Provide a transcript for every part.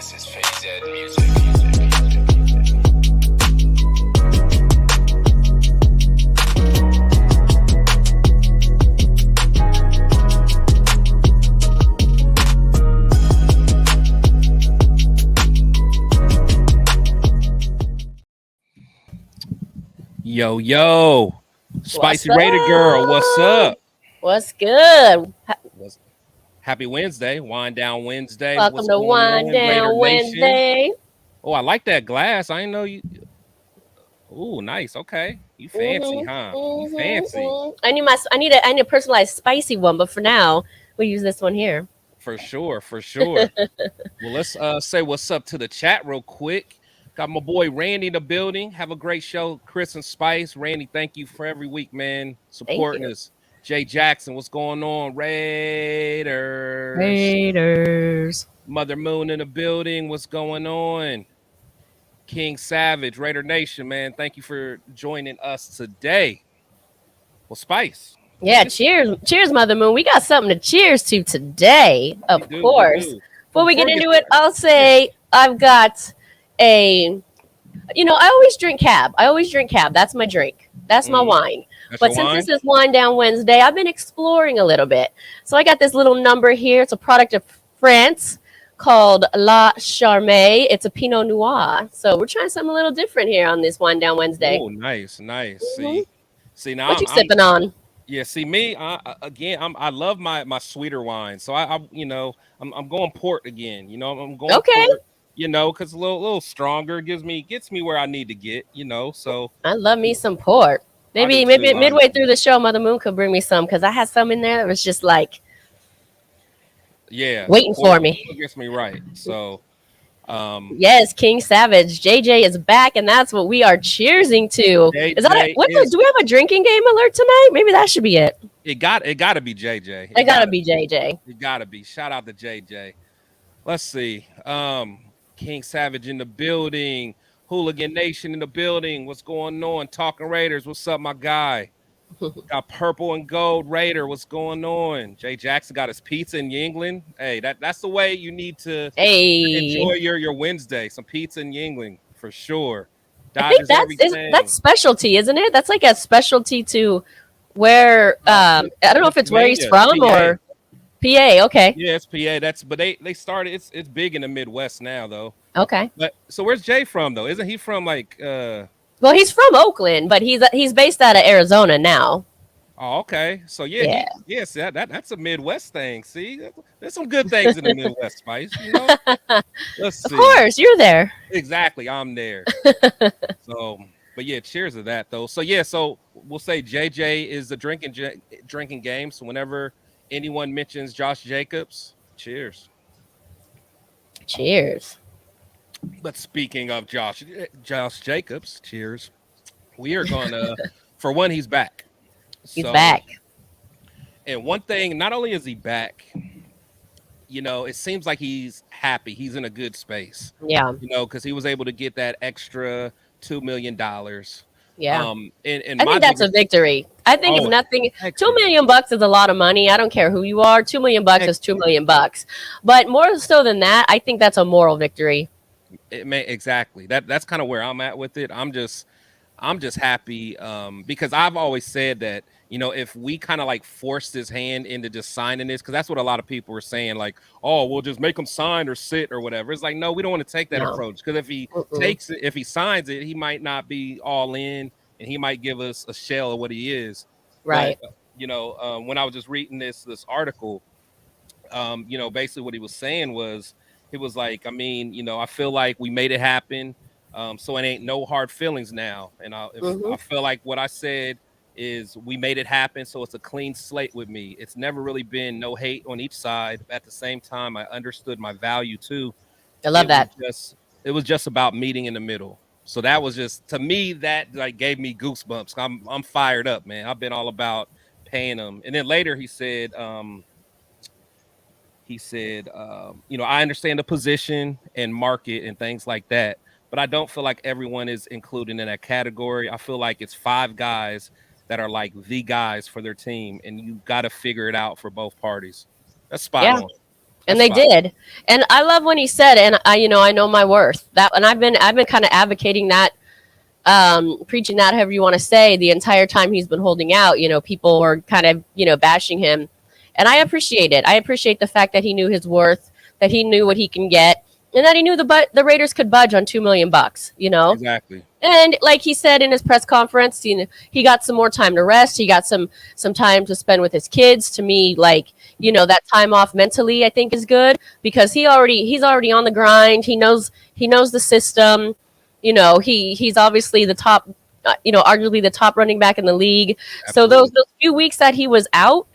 This is Phase Music. Yo, Spicy Raider Girl, what's up? What's good? Happy Wednesday, Wind Down Wednesday. Welcome What's to going Wind on, Down Raider Wednesday. Nation? Oh, I like that glass. I didn't know you. Oh, nice. Okay, you fancy, huh? You fancy. I need a personalized spicy one, but for now we use this one here. For sure. Well, let's say what's up to the chat real quick. Got my boy Randy in the building. Have a great show, Chris and Spice. Randy, thank you for every week, man. Supporting us. Jay Jackson, what's going on? Raiders. Mother Moon in the building. What's going on? King Savage, Raider Nation, man. Thank you for joining us today. Well, Spice. Yeah, cheers, Mother Moon. We got something to cheers to today, of course. Before we get into it, I'll say I've got I always drink cab. That's my drink. That's my wine. But since this is Wind Down Wednesday, I've been exploring a little bit. So I got this little number here. It's a product of France called La Charme. It's a Pinot Noir. So we're trying something a little different here on this Wind Down Wednesday. Oh, nice. Mm-hmm. See now what you sipping on? Yeah, see me I love my sweeter wine. So I'm going port again. I'm going port. Because a little stronger gets me where I need to get. So I love me some port. Maybe midway through the show, Mother Moon could bring me some because I had some in there that was just like, waiting for me. Gets me right. So, yes, King Savage, JJ is back, and that's what we are cheersing to. Do we have a drinking game alert tonight? Maybe that should be it. It got to be JJ. It gotta be JJ. It gotta be. Shout out to JJ. Let's see. King Savage in the building. Hooligan Nation in the building. What's going on? Talking Raiders. What's up, my guy? Got purple and gold Raider. What's going on? Jay Jackson got his pizza in Yingling. Hey, that's the way you need to enjoy your Wednesday. Some pizza in Yingling for sure. I think that's specialty, isn't it? That's like a specialty to where I don't know if it's where he's from PA. or PA. Okay. Yeah, it's PA. But they started. It's big in the Midwest now though. Okay. But so where's Jay from though? Isn't he from like? Well, he's from Oakland, but he's based out of Arizona now. Oh, okay. So yes, that's a Midwest thing. See, there's some good things in the Midwest, Spice. Let's see. Of course, you're there. Exactly, I'm there. So, but yeah, cheers to that though. So so we'll say JJ is the drinking game. So whenever anyone mentions Josh Jacobs, cheers. Cheers. But speaking of Josh Jacobs, cheers. We are gonna, for one, he's back. He's back. And one thing, not only is he back, it seems like he's happy. He's in a good space. Yeah. Because he was able to get that extra $2 million. Yeah. And I think that's a victory. I think if nothing, $2 million is a lot of money. I don't care who you are. $2 million is $2 million. But more so than that, I think that's a moral victory. Exactly. That's kind of where I'm at with it. I'm just happy because I've always said that, if we kind of like forced his hand into just signing this, because that's what a lot of people were saying, like, oh, we'll just make him sign or sit or whatever. It's like, no, we don't want to take that approach, because if he if he signs it, he might not be all in, and he might give us a shell of what he is. Right. But, when I was just reading this article, basically what he was saying was, it was like, I feel like we made it happen. So it ain't no hard feelings now. And I feel like what I said is we made it happen. So it's a clean slate with me. It's never really been no hate on each side. At the same time, I understood my value too. I love that. It was just about meeting in the middle. So that was just, to me, that like gave me goosebumps. I'm fired up, man. I've been all about paying him. And then later he said, I understand the position and market and things like that, but I don't feel like everyone is included in that category. I feel like it's 5 guys that are like the guys for their team, and you got to figure it out for both parties. That's spot on. And That's they fine. did. And I love when he said, and I know my worth. That, and I've been kind of advocating that, preaching that, however you want to say, the entire time he's been holding out. People were kind of, bashing him. And I appreciate it. I appreciate the fact that he knew his worth, that he knew what he can get, and that he knew the Raiders could budge on $2 million. Exactly. And like he said in his press conference, he got some more time to rest. He got some time to spend with his kids. To me, like, that time off mentally, I think is good because he's already on the grind. He knows the system. He's obviously the top, arguably the top running back in the league. So Absolutely. those few weeks that he was out,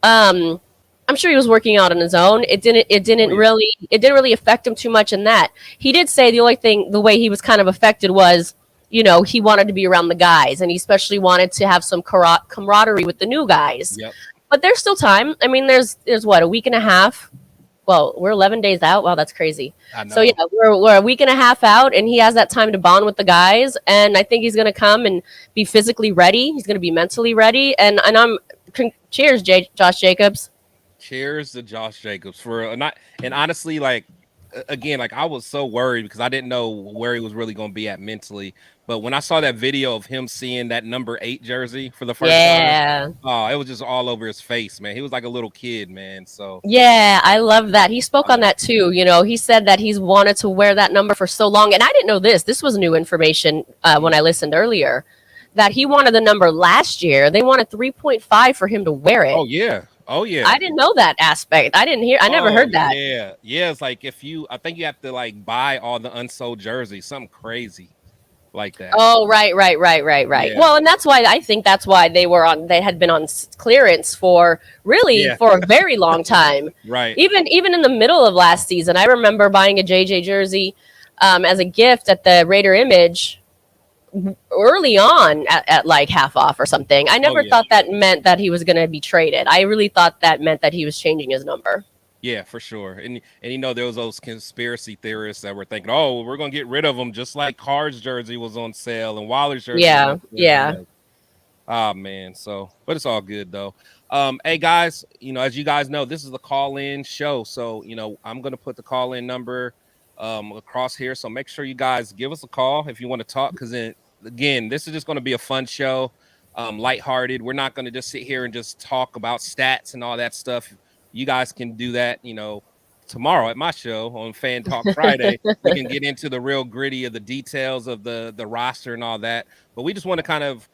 um, I'm sure he was working out on his own. It didn't really affect him too much in that. He did say the way he was kind of affected was, he wanted to be around the guys, and he especially wanted to have some camaraderie with the new guys. Yep. But there's still time. I mean, there's what, a week and a half. Well, we're 11 days out. Wow, that's crazy. I know. So yeah, we're a week and a half out, and he has that time to bond with the guys. And I think he's going to come and be physically ready. He's going to be mentally ready. And cheers, Josh Jacobs. Cheers to Josh Jacobs for not. And honestly, like, again, like, I was so worried because I didn't know where he was really going to be at mentally. But when I saw that video of him seeing that number 8 jersey for the first time, Yeah. oh, it was just all over his face, man. He was like a little kid, man. So Yeah, I love that. He spoke on that too. He said that he's wanted to wear that number for so long. And I didn't know this. This was new information when I listened earlier, that he wanted the number last year. They wanted 3.5 for him to wear it. oh yeah. Oh yeah. I didn't know that aspect. I never heard that. Yeah. It's like I think you have to like buy all the unsold jerseys, something crazy like that. Oh, right. Yeah. Well, and I think that's why they had been on clearance for a very long time. Right. Even in the middle of last season, I remember buying a JJ jersey as a gift at the Raider Image early on at like half off or something. I never thought that meant that he was going to be traded. I really thought that meant that he was changing his number. Yeah, for sure. And there was those conspiracy theorists that were thinking, oh, we're gonna get rid of him just like Carr's jersey was on sale and Waller's jersey. Yeah. Oh man. So, but it's all good though. Hey guys, as you guys know, this is the call-in show. So, I'm gonna put the call-in number across here. So make sure you guys give us a call if you want to talk, because then again, this is just gonna be a fun show, lighthearted. We're not gonna just sit here and just talk about stats and all that stuff. You guys can do that, tomorrow at my show on Fan Talk Friday. We can get into the real gritty of the details of the roster and all that. But we just want to kind of,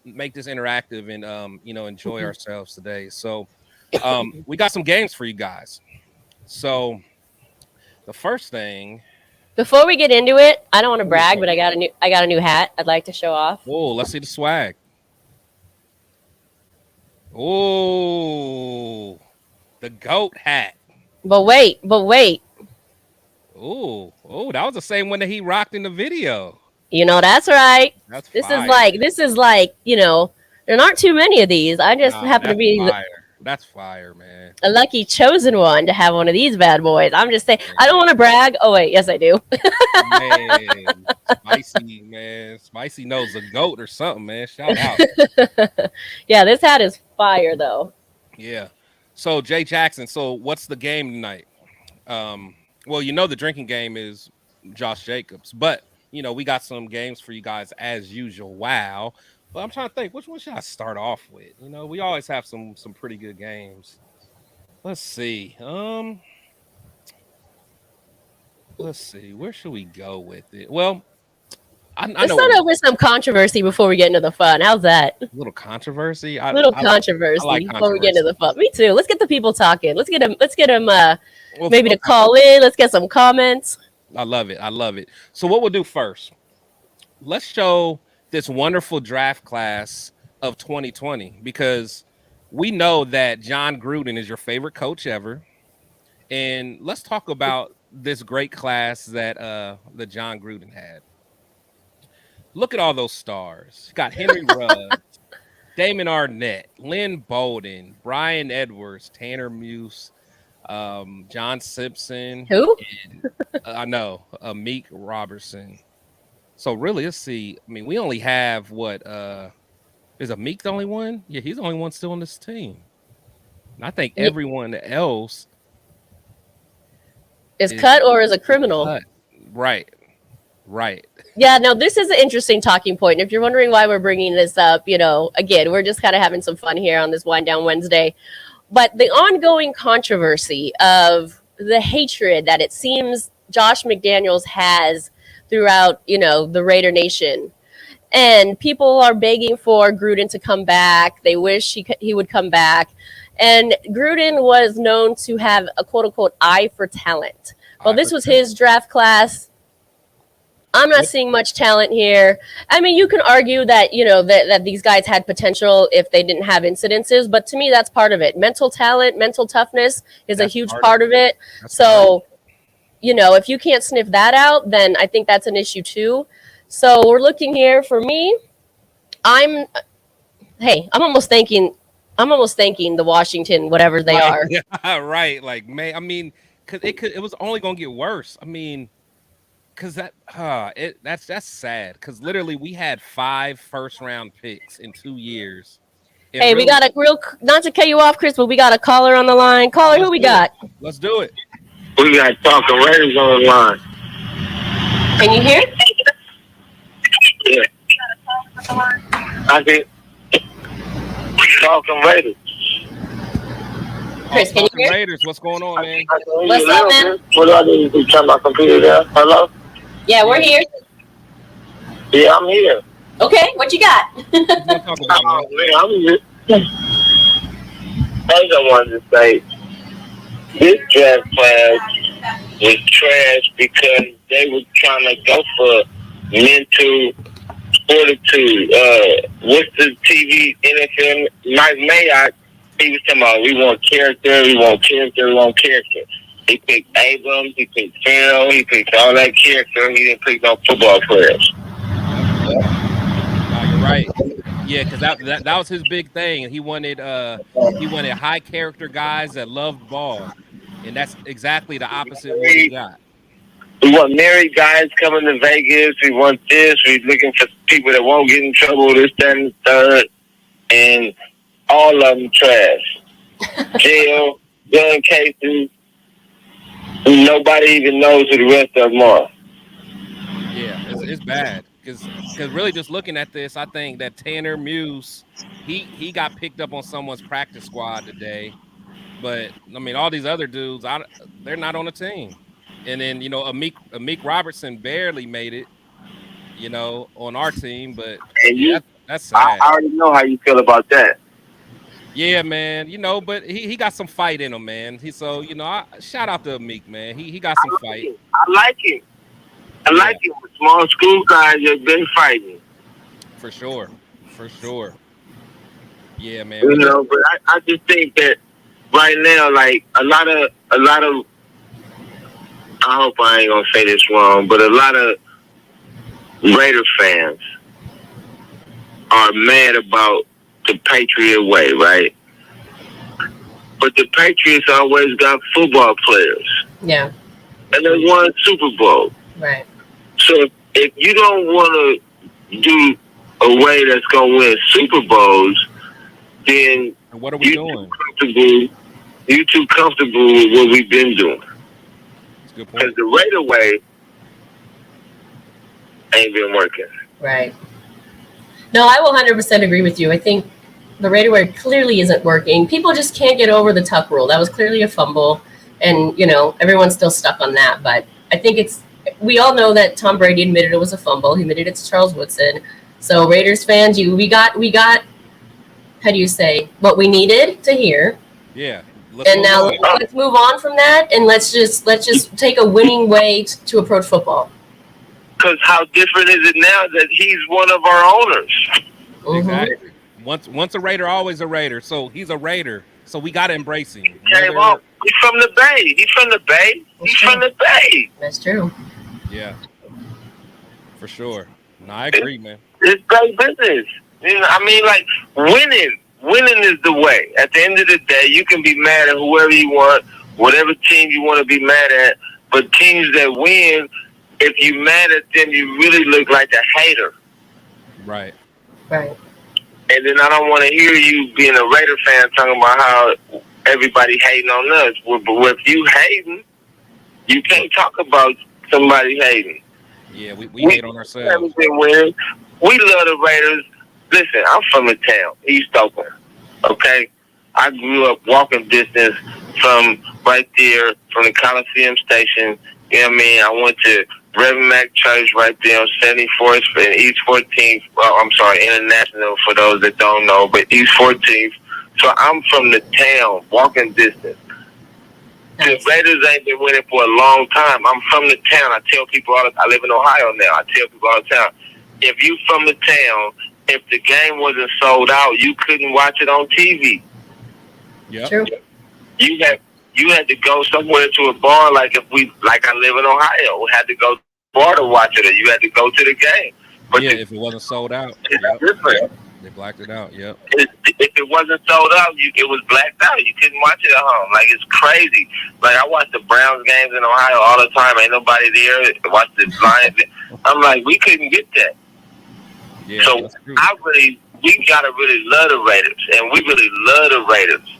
make this interactive and, enjoy ourselves today. So we got some games for you guys. So the first thing. Before we get into it, I don't want to brag, but I got a new hat I'd like to show off. Oh, let's see the swag. Oh, the GOAT hat. But wait. Oh, that was the same one that he rocked in the video. That's right. That's This fire. is like, there aren't too many of these. I just happen to be fire. That's fire, man. a lucky chosen one to have one of these bad boys. I'm just saying, I don't want to brag. Oh wait, yes I do. Man, Spicy, man. Spicy knows a GOAT or something, man. Shout out. Yeah, this hat is fire though. Yeah. So Jay Jackson, so what's the game tonight? Well, the drinking game is Josh Jacobs, but we got some games for you guys as usual. Wow. But I'm trying to think, which one should I start off with? We always have some pretty good games. Let's see. Let's see. Where should we go with it? Well, I Let's know start off with some controversy before we get into the fun. How's that? a little controversy. Controversy like before we get into the fun. Me too. Let's get the people talking. Let's get them Well, maybe to call in. Let's get some comments. I love it. So what we'll do first, let's show this wonderful draft class of 2020, because we know that John Gruden is your favorite coach ever. And let's talk about this great class that John Gruden had. Look at all those stars. You got Henry Ruggs, Damon Arnett, Lynn Bolden, Brian Edwards, Tanner Muse, John Simpson. Who? And, I know, Meek Robertson. So really, let's see. I mean, we only have what? Is Meek the only one? Yeah, he's the only one still on this team. And I think everyone else is cut or is a criminal. Cut. Right. Right. Yeah, no, this is an interesting talking point. If you're wondering why we're bringing this up, again, we're just kind of having some fun here on this Wind Down Wednesday. But the ongoing controversy of the hatred that it seems Josh McDaniels has throughout, the Raider Nation. And people are begging for Gruden to come back. They wish he would come back. And Gruden was known to have a quote-unquote eye for talent. Well, this was his draft class. I'm not seeing much talent here. I mean, you can argue that, that these guys had potential if they didn't have incidences, but to me, that's part of it. Mental talent, mental toughness is a huge part of it. So, if you can't sniff that out, then I think that's an issue too. So we're looking here for me. I'm almost thanking the Washington, whatever they are. Yeah, right. Like, man, I mean, because it was only going to get worse. I mean, because that's sad. Because literally, we had 5 first-round picks in 2 years. We got not to cut you off, Chris, but we got a caller on the line. Caller, who we got? Let's do it. We got Talking Raiders on the line. Can you hear? Yeah. I think Talking Raiders. Chris, can you hear? Raiders, what's going on, man? What's up, man? What do I do to turn my computer down? Hello? Yeah, we're here. Yeah, I'm here. Okay, what you got? Oh, man, I'm here. I just wanted to say, this draft class was trash because they were trying to go for mental fortitude. What's the TV NFL? Mike Mayock, he was talking about we want character. He picked Abrams, he picked Farrell, he picked all that character. He didn't pick no football players. No, you're right. Yeah, because that was his big thing. He wanted high character guys that loved ball, and that's exactly the opposite of what he got. We want married guys coming to Vegas. We want this. We're looking for people that won't get in trouble, this, that, and the third. And all of them trash. Jail, gun cases. Nobody even knows who the rest of them are. Yeah, it's bad. Because really just looking at this, I think that Tanner Muse, he got picked up on someone's practice squad today. But, I mean, all these other dudes, they're not on the team. And then, Amik Robertson barely made it, on our team. But that's sad. I already know how you feel about that. Yeah, man. But he got some fight in him, man. Shout out to Amik, man. He got some fight. I like him. I like him. Small school guys have been fighting. For sure. Yeah, man. But I just think that right now, like a lot of I hope I ain't gonna say this wrong, but a lot of Raider fans are mad about the Patriot way, right? But the Patriots always got football players. Yeah. And they won Super Bowl. Right. So if you don't want to do a way that's going to win Super Bowls, then what are we doing? You're too comfortable with what we've been doing. That's a good point. Because the Raider way ain't been working. Right. No, I will 100% agree with you. I think the Raider way clearly isn't working. People just can't get over the Tuck rule. That was clearly a fumble. And, everyone's still stuck on that. But I think we all know that Tom Brady admitted it was a fumble. He admitted it to Charles Woodson. So Raiders fans, we got, how do you say, what we needed to hear. Yeah. Let's move on from that, and let's just take a winning way to approach football. Because how different is it now that he's one of our owners? Exactly. Once a Raider, always a Raider. So he's a Raider. So we got to embrace him. Okay, well, he's from the Bay. He's from the Bay. That's true. Yeah. For sure. No, I agree, man. It's great business. I mean, like, winning is the way. At the end of the day, you can be mad at whoever you want, whatever team you want to be mad at. But teams that win, if you're mad at them, you really look like a hater. Right. And then I don't want to hear you being a Raider fan talking about how everybody hating on us. But if you hating, You can't talk about somebody hating. Yeah, we hate on ourselves. Haven't been winning. We love the Raiders. Listen, I'm from the town, East Oakland. Okay, I grew up walking distance from right there from the Coliseum station. You know what I mean? I went to Reverend Mac Church right there on 74th and East 14th. Well, I'm sorry, International for those that don't know, but East 14th. So I'm from the town, walking distance. The Raiders ain't been winning for a long time. I'm from the town. I tell people all the time. I live in Ohio now. I tell people all the time. If you from the town, if the game wasn't sold out, you couldn't watch it on TV. Yeah. True. You had to go somewhere to a bar like I live in Ohio. We had to go to the bar to watch it, or you had to go to the game. But Yeah, if it wasn't sold out. it's Yep. different. They blacked it out. Yep. If it wasn't sold out, it was blacked out. You couldn't watch it at home. Like, it's crazy. Like, I watch the Browns games in Ohio all the time. Ain't nobody there. I watch the Lions. I'm like, we couldn't get that. Yeah. So that's true. we gotta really love the Raiders, and we really love the Raiders.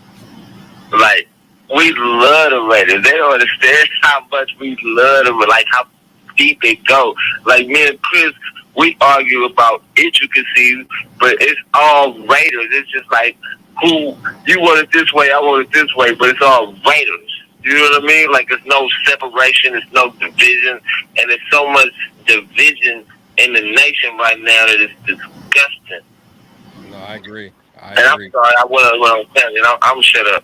Like, we love the Raiders. They don't understand how much we love them, like how deep they go. Like, me and Chris, we argue about intricacies, but it's all Raiders. It's just like, who you want it this way, I want it this way, but it's all Raiders. You know what I mean? Like, there's no separation, there's no division, and there's so much division in the nation right now that it's disgusting. No, I agree. And I'm sorry, I wasn't what I'm saying. I'm shut up.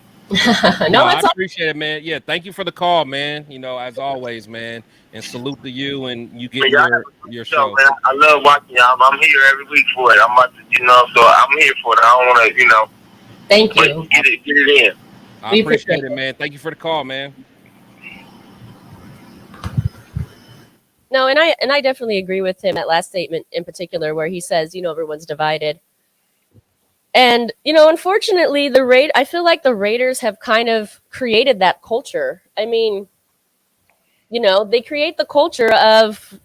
No, I that's all. appreciate it, man. Yeah, thank you for the call, man. You know, as always, man. And salute to you and you get your So, show. man, I love watching y'all. I'm here every week for it. I'm about to, so I'm here for it. I don't want to, Thank but you. get it in. I We appreciate appreciate it, man. Thank you for the call, man. No, and I definitely agree with him, that last statement in particular, where he says, everyone's divided. And, unfortunately, I feel like the Raiders have kind of created that culture. I mean, they create the culture of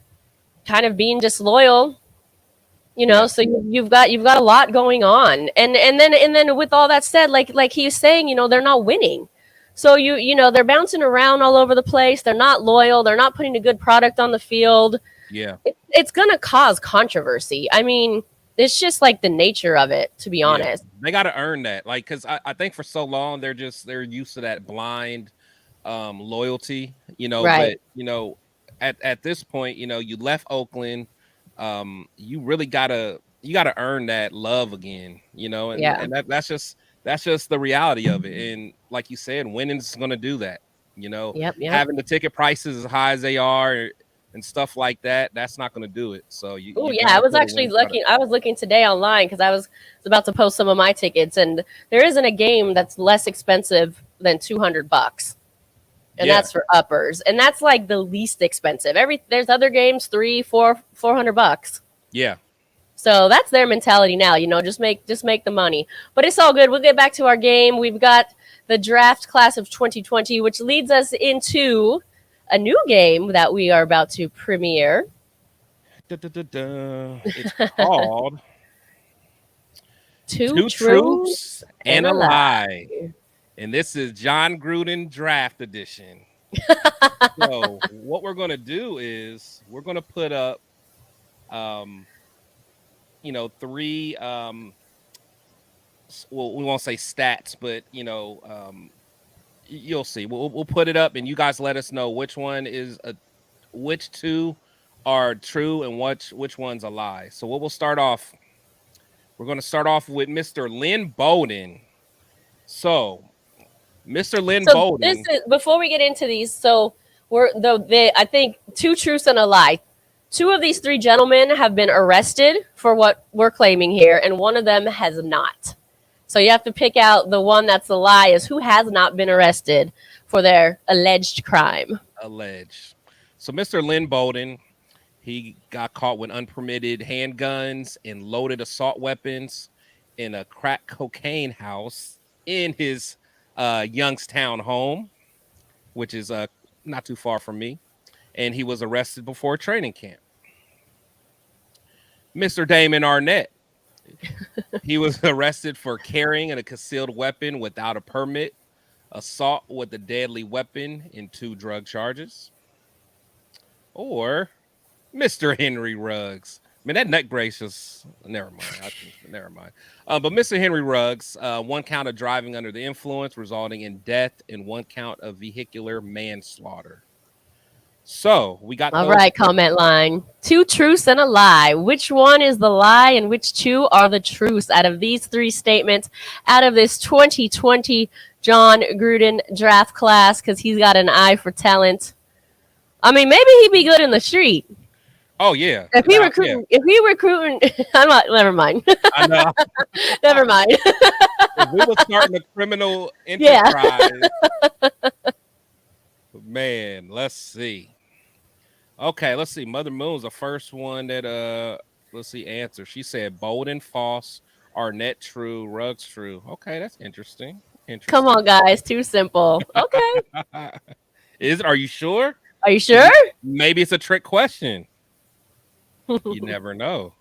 kind of being disloyal, so you've got a lot going on. And then with all that said, like he was saying, they're not winning. So they're bouncing around all over the place. They're not loyal. They're not putting a good product on the field. Yeah. It's going to cause controversy. I mean, it's just like the nature of it, to be honest. They got to earn that. Like, because I think for so long they're used to that blind loyalty, Right. But at this point, you left Oakland. You really gotta earn that love again, and that's just the reality of it. And like you said, winning's gonna do that. Yep. Having the ticket prices as high as they are and stuff like that, that's not gonna do it. So I was actually looking. I was looking today online because I was about to post some of my tickets, and there isn't a game that's less expensive than $200. And that's for uppers, and that's like the least expensive. There's other games $400. Yeah. So that's their mentality now. Just make the money. But it's all good. We'll get back to our game. We've got the draft class of 2020, which leads us into a new game that we are about to premiere. It's called Two Truths and a Lie. And this is John Gruden Draft Edition. So what we're going to do is we're going to put up, three, well, we won't say stats, but, you'll see. We'll put it up and you guys let us know which two are true and which one's a lie. So we're going to start off with Mr. Lynn Bowden. So Mr. Lynn Bowden. Before we get into these, so I think two truths and a lie. Two of these three gentlemen have been arrested for what we're claiming here, and one of them has not. So you have to pick out the one that's a lie, is who has not been arrested for their alleged crime. Alleged. So Mr. Lynn Bowden, he got caught with unpermitted handguns and loaded assault weapons in a crack cocaine house in his Youngstown home, which is not too far from me. And he was arrested before training camp. Mr. Damon Arnett, he was arrested for carrying a concealed weapon without a permit, assault with a deadly weapon, and 2 drug charges. or Mr. Henry Ruggs. Man, that neck brace is never mind. Never mind. But Mr. Henry Ruggs, 1 count of driving under the influence, resulting in death, and 1 count of vehicular manslaughter. So we got All those. right, comment line. 2 truths and a lie. Which one is the lie and which 2 are the truths out of these 3 statements out of this 2020 John Gruden draft class? Because he's got an eye for talent. I mean, maybe he'd be good in the street. Oh yeah. If he recruiting, I'm not. Never mind. I know. Never mind. If we were starting a criminal enterprise, man, let's see. Okay, let's see. Mother Moon's the first one that let's see, answer. She said Bolden false, Arnett true, Ruggs true. Okay, that's interesting. Come on, guys. Too simple. Okay. Are you sure? Are you sure? Maybe it's a trick question. You never know.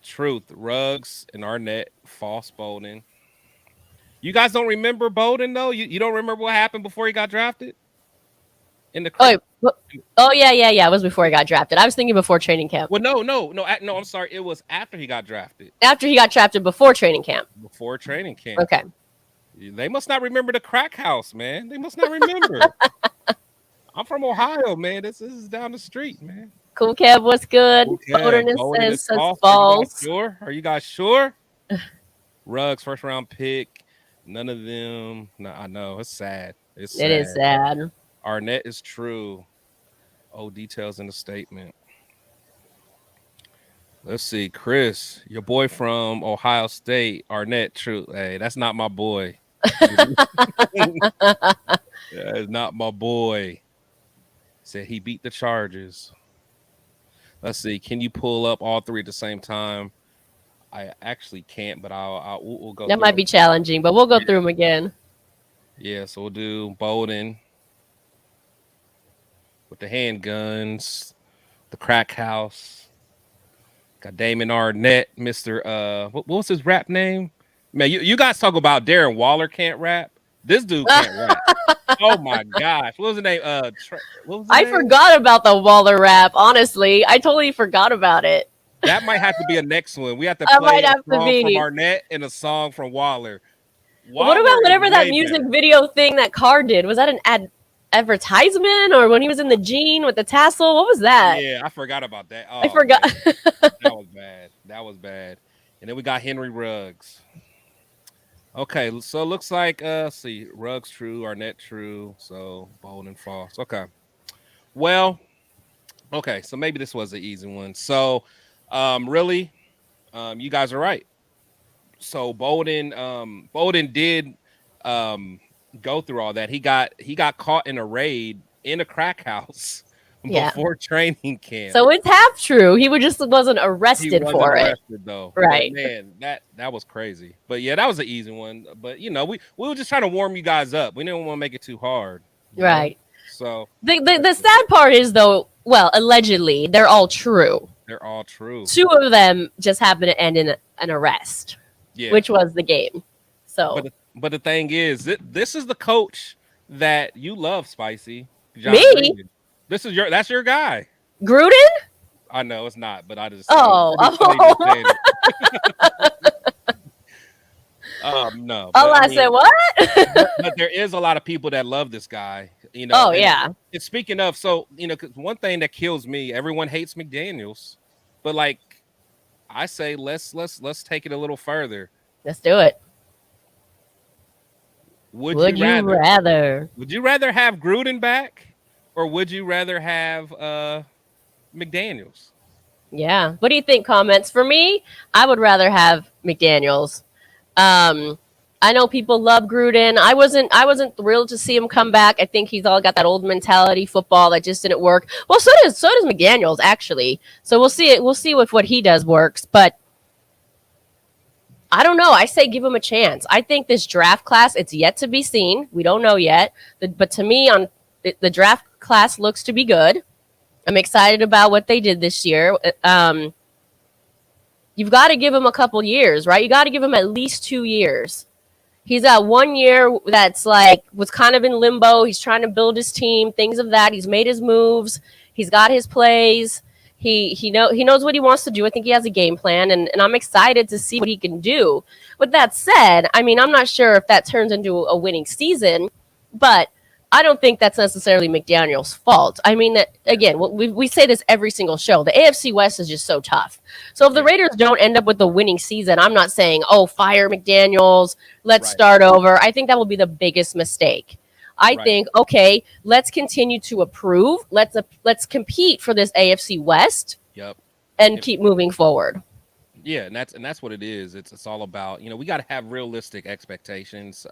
Truth, Ruggs and Arnett, false Bolden. You guys don't remember Bolden though? You don't remember what happened before he got drafted? In the yeah. It was before he got drafted. I was thinking before training camp. Well, no. I'm sorry. It was after he got drafted. After he got drafted, before training camp. Before training camp. Okay. They must not remember the crack house, man. They must not remember. I'm from Ohio, man. This is down the street, man. Cool Kev, what's good? Bolden says false. Are you guys sure? Ruggs, first round pick. None of them. No, I know. It's sad. It is sad. Arnett is true. Details in the statement. Let's see. Chris, your boy from Ohio State. Arnett, true. Hey, that's not my boy. That is not my boy. Said he beat the Chargers. Let's see. Can you pull up all 3 at the same time? I actually can't, but we'll go. That might be challenging, but we'll go through them again. Yeah, so we'll do Bolden with the handguns, the crack house. Got Damon Arnett, Mr. What was his rap name? Man, you guys talk about Darren Waller can't rap. This dude can't rap. Oh my gosh. What was the name? What was the I name? forgot about the Waller rap, honestly. I totally forgot about it. That might have to be a next one. We have to That play might a have to song be. from Arnett and a song from Waller. What about whatever that music video thing that Carr did? Was that an advertisement or when he was in the jean with the tassel? What was that? Yeah, I forgot about that. Oh, I forgot. That was bad. That was bad. And then we got Henry Ruggs. Okay, so it looks like see, Ruggs true, Arnett true, so Bolden false. Okay. Well, okay, so maybe this was an easy one. So really, you guys are right. So Bolden did go through all that. He got caught in a raid in a crack house before training camp. So it's half true. He wasn't arrested for it. Though. Right. But man, that was crazy. But yeah, that was an easy one. But we were just trying to warm you guys up. We didn't want to make it too hard. Right. So the sad part is though, well, allegedly, they're all true. They're all true. 2 of them just happen to end in an arrest. Yeah. Which was the game. So but the thing is, this is the coach that you love, Spicy. John Me? Gruden. That's your guy. Gruden? I know it's not, but I just Oh. No. I said what? but there is a lot of people that love this guy. Oh yeah. And speaking of, so 'cause one thing that kills me, everyone hates McDaniels, but like I say, let's take it a little further. Let's do it. Would you rather? Would you rather have Gruden back, or would you rather have McDaniels? Yeah. What do you think? Comments for me? I would rather have McDaniels. I know people love Gruden. I wasn't thrilled to see him come back. I think he's all got that old mentality football that just didn't work. Well, so does McDaniels actually. So we'll see it. We'll see if what he does works. But I don't know. I say give him a chance. I think this draft class, it's yet to be seen. We don't know yet. But to me, the draft class looks to be good. I'm excited about what they did this year. You've got to give him a couple years, right? You got to give him at least 2 years. He's got 1 year that's like was kind of in limbo. He's trying to build his team, things of that. He's made his moves. He's got his plays. He knows what he wants to do. I think he has a game plan, and I'm excited to see what he can do. With that said, I mean, I'm not sure if that turns into a winning season, but I don't think that's necessarily McDaniel's fault. I mean, that again, we say this every single show. The AFC West is just so tough. So if the Raiders don't end up with a winning season, I'm not saying, oh, fire McDaniels, let's start over. I think that will be the biggest mistake. I think, okay, let's continue to improve. Let's compete for this AFC West. Yep. And keep moving forward. Yeah, and that's what it is. It's all about, we got to have realistic expectations.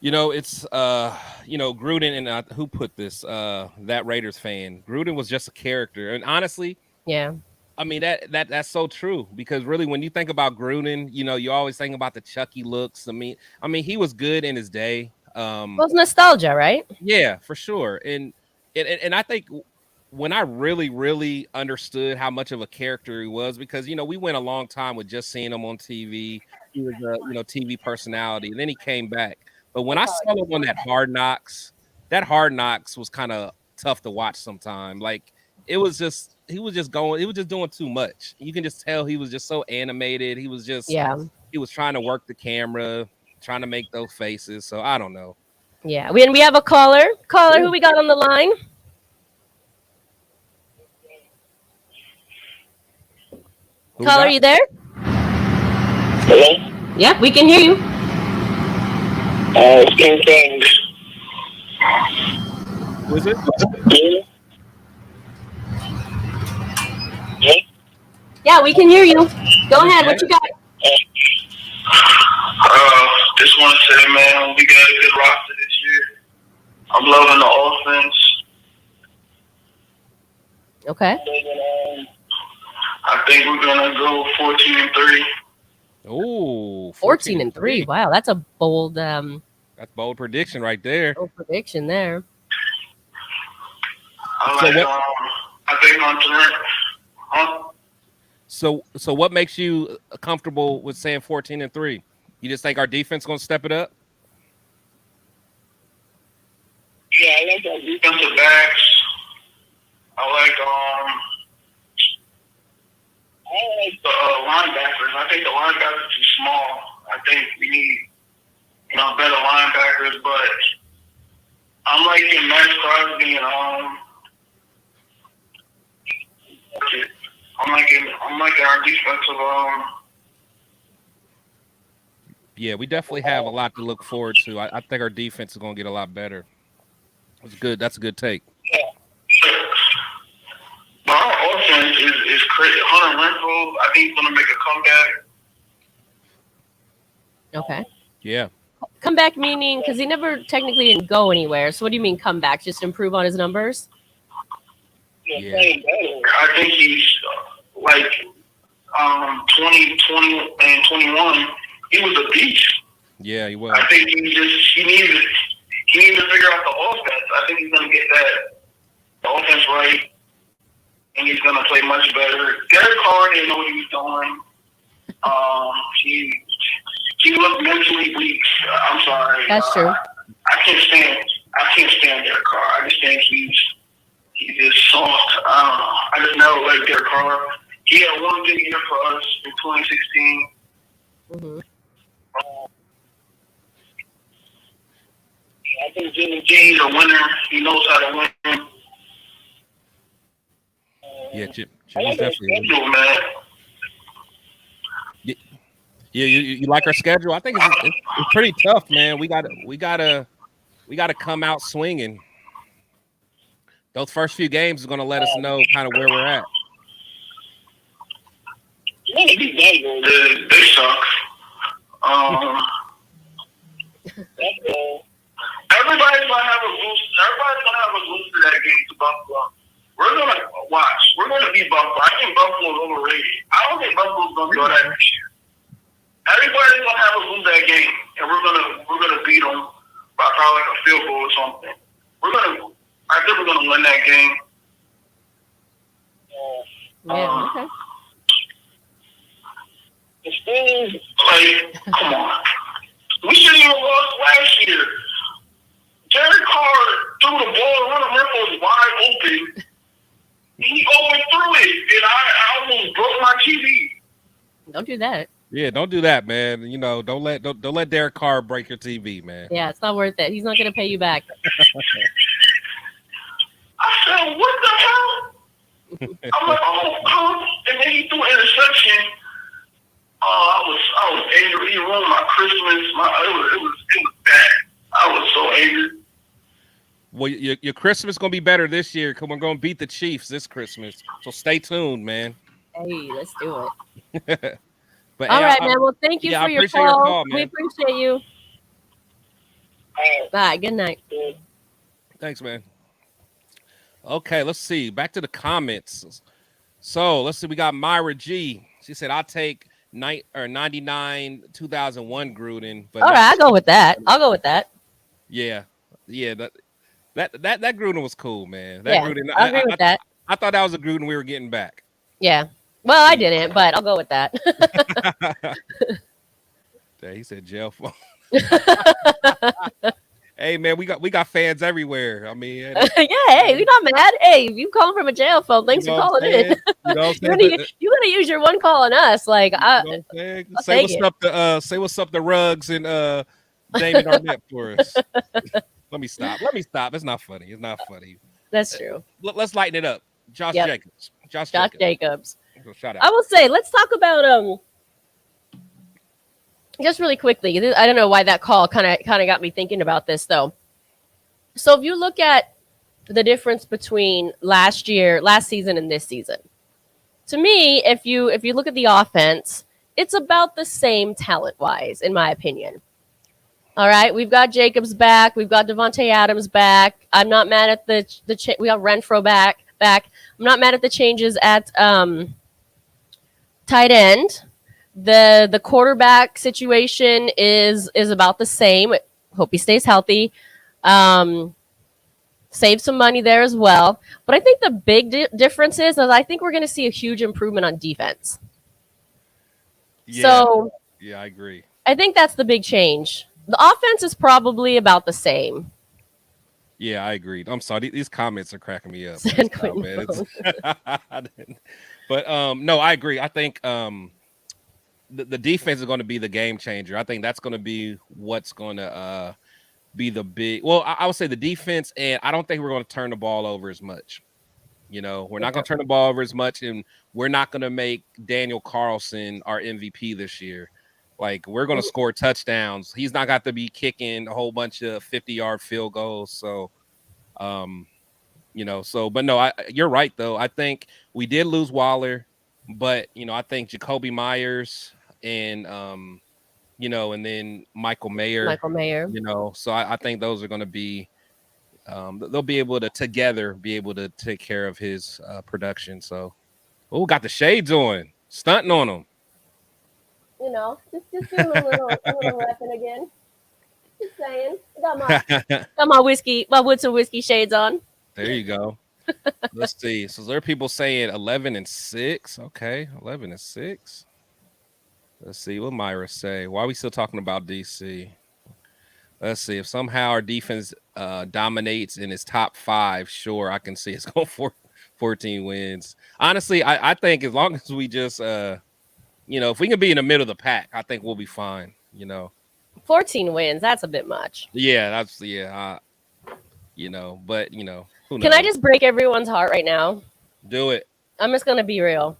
It's Gruden, and who put this? That Raiders fan. Gruden was just a character, and honestly, yeah. I mean that's so true, because really when you think about Gruden, you always think about the Chucky looks. I mean he was good in his day. Well, it's nostalgia, right? Yeah, for sure. And I think when I really, really understood how much of a character he was, because we went a long time with just seeing him on TV. He was a TV personality, and then he came back. But when I saw him on that Hard Knocks was kind of tough to watch sometimes. Like he was just doing too much. You can just tell he was just so animated. He was just he was trying to work the camera, trying to make those faces. So I don't know. Yeah, we have a caller. Who we got on the line? Caller, are you there? Hello? Yep, we can hear you. King Kings. Was it? Yeah, we can hear you. Go ahead. What you got? Just want to say, man, we got a good roster this year. I'm loving the offense. Okay. I think we're gonna go 14-3. Oh, 14-3. Wow, that's a bold that's bold prediction right there. bold prediction there. I think on Trent. So what makes you comfortable with saying 14-3? You just think our defense gonna step it up? Yeah, I like our defensive backs. I like the linebackers. I think the linebackers are too small. I think we need better linebackers, but I'm liking Max Crosby and I'm liking our defensive Yeah, we definitely have a lot to look forward to. I think our defense is gonna get a lot better. That's good. That's a good take. Yeah. But our offense is crazy. Hunter Renfrow, I think he's gonna make a comeback. Okay. Yeah. Comeback meaning because he never technically didn't go anywhere. So what do you mean comeback? Just improve on his numbers? Yeah. I think he's like 20, 20, and 21. He was a beast. Yeah, he was. I think he needs to figure out the offense. I think he's gonna get the offense right, and he's gonna play much better. Derek Carr didn't know what he was doing. He looked mentally weak. I'm sorry. That's true. I can't stand Derek Carr. I just think he's just soft. I just never liked Derek Carr. He had one good year for us in 2016. Mm-hmm. I think Jimmy G is a winner. He knows how to win. Yeah, Jimmy's definitely. Schedule, man. Yeah, you like our schedule? I think it's pretty tough, man. We gotta come out swinging. Those first few games are gonna let us know kind of where we're at. They suck. Everybody's gonna have a boost. Everybody's gonna have a boost to that game to Buffalo. We're gonna watch. We're gonna beat Buffalo. I think Buffalo's overrated. I don't think Buffalo's gonna go that this year. Everybody's gonna have a boost that game, and we're gonna beat them by probably like a field goal or something. I think we're gonna win that game. Yeah. Okay. The Steelers, like, come on. We shouldn't even lost last year. Derek Carr threw the ball, one of them was wide open. He overthrew it, and I almost broke my TV. Don't do that. Yeah, don't do that, man. You know, don't let Derek Carr break your TV, man. Yeah, it's not worth it. He's not going to pay you back. I said, what the hell? I'm like, oh, and then he threw an interception. Oh, I was angry. He ruined my Christmas. It was bad. I was so angry. Well, your Christmas gonna be better this year because we're gonna beat the Chiefs this Christmas. So stay tuned, man. Hey, let's do it. But All right, man. Well, thank you for your call. We appreciate you. Bye. Good night. Thanks, man. Okay, let's see. Back to the comments. So let's see. We got Myra G. She said, "I'll take 99 2001 Gruden." But all right, I'll go with that. Yeah. That Gruden was cool, man. Gruden, I agree with that. I thought that was a Gruden we were getting back. Yeah. Well, I didn't, but I'll go with that. He said jail phone. Hey, man, we got fans everywhere. I mean, yeah, hey, we're not mad. Hey, if you call from a jail phone, thanks for calling in. You know you're gonna use your one call on us. Like, say what's up to Ruggs and Damon Arnett for us. Let me stop. It's not funny. That's true. Let's lighten it up. Josh Jacobs. Josh Jacobs. Shout out. I will say, let's talk about just really quickly. I don't know why that call kind of got me thinking about this though. So if you look at the difference between last season and this season, to me, if you look at the offense, it's about the same talent wise, in my opinion. All right, we've got Jacobs back. We've got Devontae Adams back. I'm not mad at we got Renfro back. I'm not mad at the changes at tight end. The quarterback situation is about the same. Hope he stays healthy. Save some money there as well. But I think the big difference is I think we're going to see a huge improvement on defense. Yeah, I agree. I think that's the big change. The offense is probably about the same. Yeah, I agreed. I'm sorry. These comments are cracking me up. But no, I agree. I think the defense is going to be the game changer. I think that's going to be what's going to be the big. Well, I would say the defense, and I don't think we're going to turn the ball over as much. You know, we're not going to turn the ball over as much, and we're not going to make Daniel Carlson our MVP this year. Like, we're going to score touchdowns. He's not got to be kicking a whole bunch of 50-yard field goals. So, but no, you're right, though. I think we did lose Waller, but, I think Jacoby Myers and, and then Michael Mayer. So I think those are going to be, they'll be able to together be able to take care of his production. So, got the shades on, stunting on him. Just doing a little repping again. Just saying. Got my Woodson whiskey shades on. There you go. Let's see. So there are people saying 11-6. Okay, 11-6. Let's see what Myra say. Why are we still talking about DC? Let's see. If somehow our defense dominates in its top 5, sure, I can see it's going for 14 wins. Honestly, I think as long as we just if we can be in the middle of the pack, I think we'll be fine. 14 wins, that's a bit much. Yeah, but who knows? Can I just break everyone's heart right now? Do it. I'm just going to be real.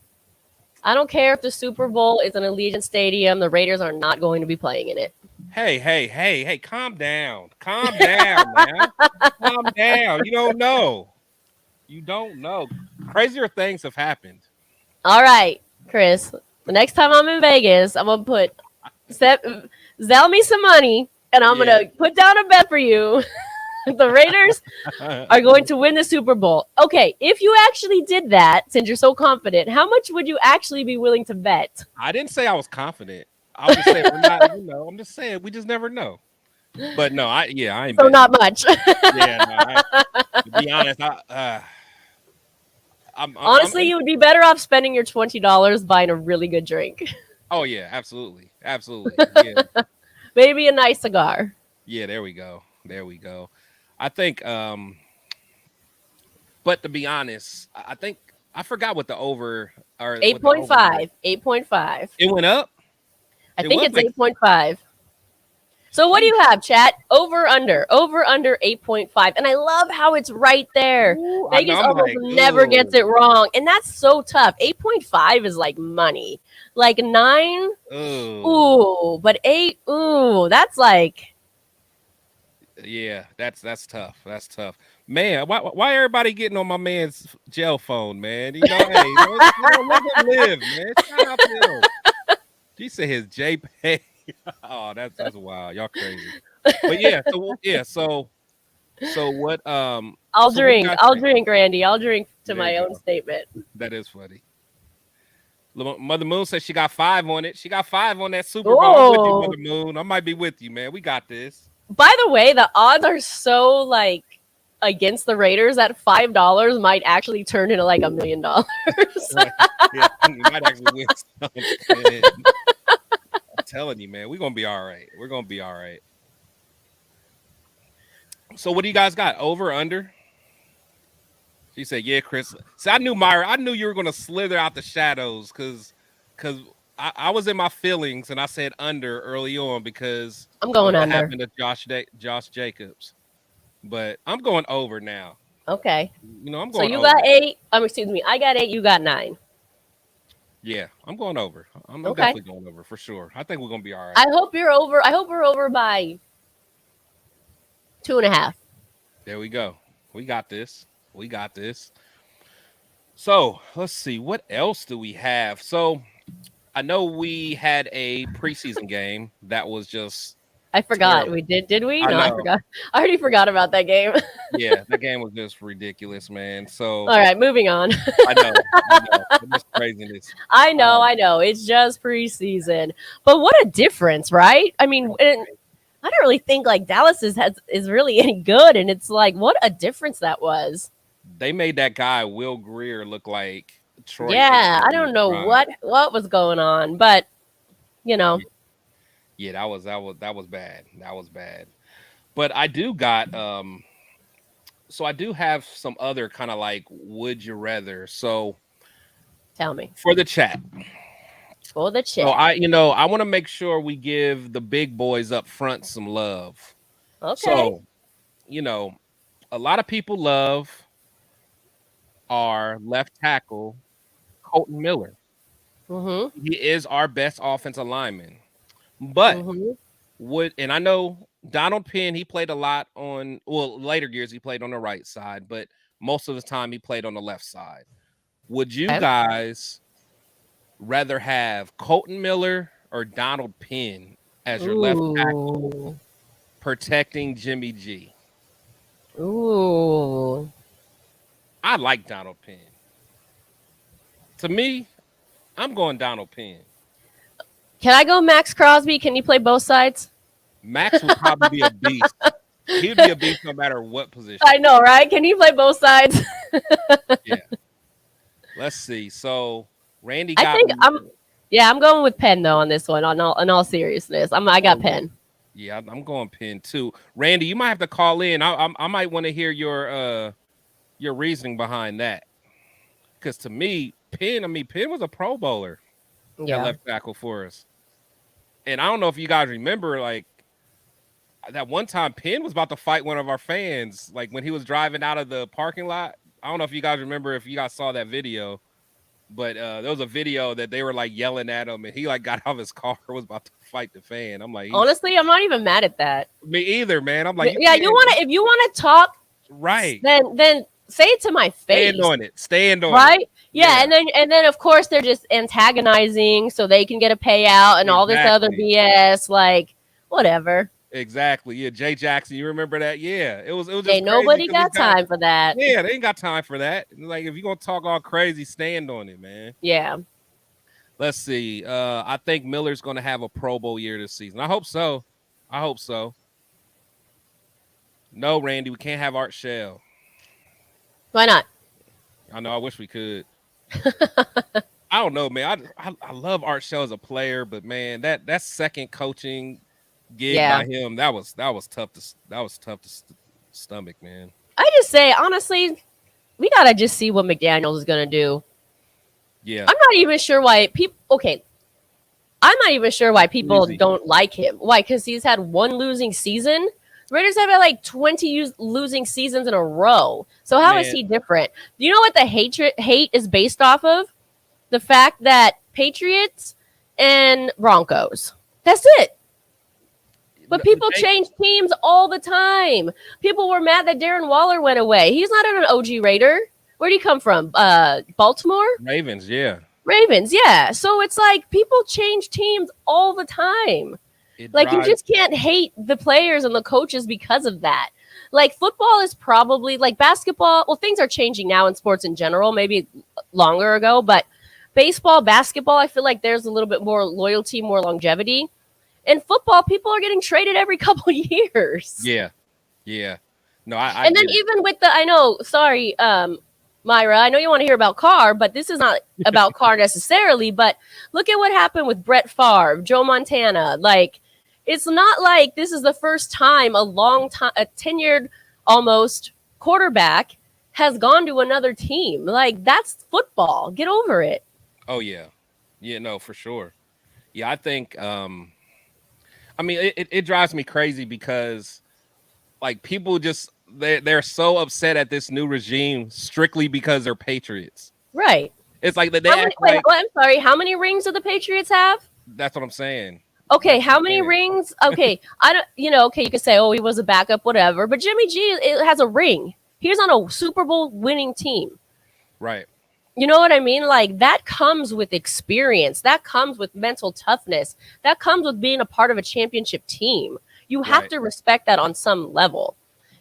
I don't care if the Super Bowl is in Allegiant Stadium. The Raiders are not going to be playing in it. Hey, calm down. Calm down, man. Calm down. You don't know. Crazier things have happened. All right, Chris. The next time I'm in Vegas, I'm going to zell me some money, and I'm going to put down a bet for you. The Raiders are going to win the Super Bowl. Okay, if you actually did that, since you're so confident, how much would you actually be willing to bet? I didn't say I was confident. I was just saying we're not, I'm just saying we just never know. But no, I ain't. So not much. To be honest, Honestly, you would be better off spending your $20 buying a really good drink. Oh yeah, absolutely. Yeah. Maybe a nice cigar. Yeah, there we go. There we go. I think but to be honest, I think I forgot what the over or what the over was. 8.5. 8.5. It went up. I It think was it's like 8.5. So what do you have, chat? Over under 8.5, and I love how it's right there. Ooh, I Vegas know, I'm almost like, never gets ooh, it wrong, and that's so tough. 8.5 is like money, like 9. ooh. Ooh, but 8. Ooh, that's like Yeah, that's tough. That's tough, man. Why everybody getting on my man's jail phone, man? You know, hey, let him live, man. Shout out to him. She said his JPEG. Oh, that's wild. Y'all crazy. But so what I'll so what do you drink. guys I'll think? drink, Randy. I'll drink to There my you own go. statement. That is funny. Mother Moon says she got 5 on it. She got 5 on that Super Bowl. I'm with you, Oh, Mother Moon. I might be with you, man. We got this. by the way, the odds are so like against the Raiders that $5 might actually turn into like $1 million. Right. Yeah, we might actually win something. I'm telling you, man, we're gonna be all right. We're gonna be all right. So what do you guys got? Over, under? She said, yeah, Chris. See, I knew Myra, I knew you were gonna slither out the shadows because I was in my feelings and I said under early on because I'm of going what under. happened to Josh Jacobs. But I'm going over now. Okay. You know, I'm So going you over. got 8. Excuse me. I got 8. You got 9. Yeah, I'm going over. I'm Okay. definitely going over for sure. I think we're gonna be all right. I hope you're over. I hope we're over by 2.5. There we go. We got this. We got this. So let's see. What else do we have? So I know we had a preseason game that was just I forgot. terrible. We did we? I No, I know. forgot. I already forgot about that game. Yeah, the game was just ridiculous, man. So All right, moving on. I know. It was craziness. I know, Um, I know. It's just preseason. But what a difference, right? I mean, and I don't really think like Dallas is really any good, and it's like what a difference that was. They made that guy Will Greer look like Troy. Yeah, Aikman I in don't his know prime. what was going on, but you know, Yeah, that was bad. That was bad. But I do got so I do have some other kind of like would you rather. So tell me for the chat. for the So chat. I want to make sure we give the big boys up front some love. Okay. So, a lot of people love our left tackle, Colton Miller. Mm-hmm. He is our best offensive lineman. But Mm-hmm. and I know Donald Penn, he played a lot later years he played on the right side, but most of the time he played on the left side. Would you Okay. guys rather have Colton Miller or Donald Penn as your left tackle Ooh. protecting Jimmy G? Ooh. I like Donald Penn. To me, I'm going Donald Penn. Can I go Max Crosby? Can you play both sides? Max would probably be a beast. He'd be a beast no matter what position. I know, right? Can you play both sides? Yeah. Let's see. So Randy I got think I'm going with Penn though on this one. In all seriousness, I got Penn. Yeah, I'm going Penn too. Randy, you might have to call in. I might want to hear your reasoning behind that. Because to me, Penn was a Pro Bowler at Yeah. left tackle for us. And I don't know if you guys remember, like that one time Penn was about to fight one of our fans, like when he was driving out of the parking lot. I don't know if you guys remember if you guys saw that video, but there was a video that they were like yelling at him, and he like got out of his car and was about to fight the fan. I'm like, Honestly, I'm not even mad at that. me either, man. I'm like, If you wanna talk, right? then say it to my face. Stand on it. Stand on it. Right? Yeah, Yeah. and then of course they're just antagonizing so they can get a payout and all this other Exactly. BS. Like, whatever. Exactly. Yeah, Jay Jackson. You remember that? Yeah. It was just Ain't crazy nobody 'cause got this guy- time for that. Yeah, they ain't got time for that. Like, if you're gonna talk all crazy, stand on it, man. Yeah. Let's see. I think Miller's gonna have a Pro Bowl year this season. I hope so. No, Randy, we can't have Art Shell. Why not? I know. I wish we could. I don't know, man. I love Art Shell as a player, but man, that second coaching gig by him. That was tough to stomach, man. I just say honestly, we gotta just see what McDaniels is gonna do. Yeah, I'm not even sure why people. Okay, I'm not even sure why people Easy. don't like him. Why? Because he's had one losing season. The Raiders have had like 20 losing seasons in a row. So how is Man. he different? Do you know what the hate is based off of? The fact that Patriots and Broncos. That's it. But people change teams all the time. People were mad that Darren Waller went away. He's not an OG Raider. Where'd he come from? Baltimore? Ravens, yeah. Ravens, yeah. So it's like people change teams all the time. Like you just can't hate the players and the coaches because of that. Like football is probably like basketball. Well, things are changing now in sports in general, maybe longer ago, but baseball, basketball, I feel like there's a little bit more loyalty, more longevity. In football, people are getting traded every couple years. Yeah. No, I and then even with sorry, Myra, I know you want to hear about Carr, but this is not about Carr necessarily. But look at what happened with Brett Favre, Joe Montana. Like, it's not like this is the first time a tenured almost quarterback has gone to another team. Like, that's football. Get over it. Oh, yeah. Yeah, no, for sure. Yeah, I think, I mean, it drives me crazy because, like, people just, they're so upset at this new regime strictly because they're Patriots. Right. It's like I'm sorry. How many rings do the Patriots have? That's what I'm saying. Okay, how many rings? Okay, I don't. Okay, you can say, oh, he was a backup, whatever. But Jimmy G has a ring. He's on a Super Bowl winning team. Right. You know what I mean? Like that comes with experience. That comes with mental toughness. That comes with being a part of a championship team. You have to respect that on some level.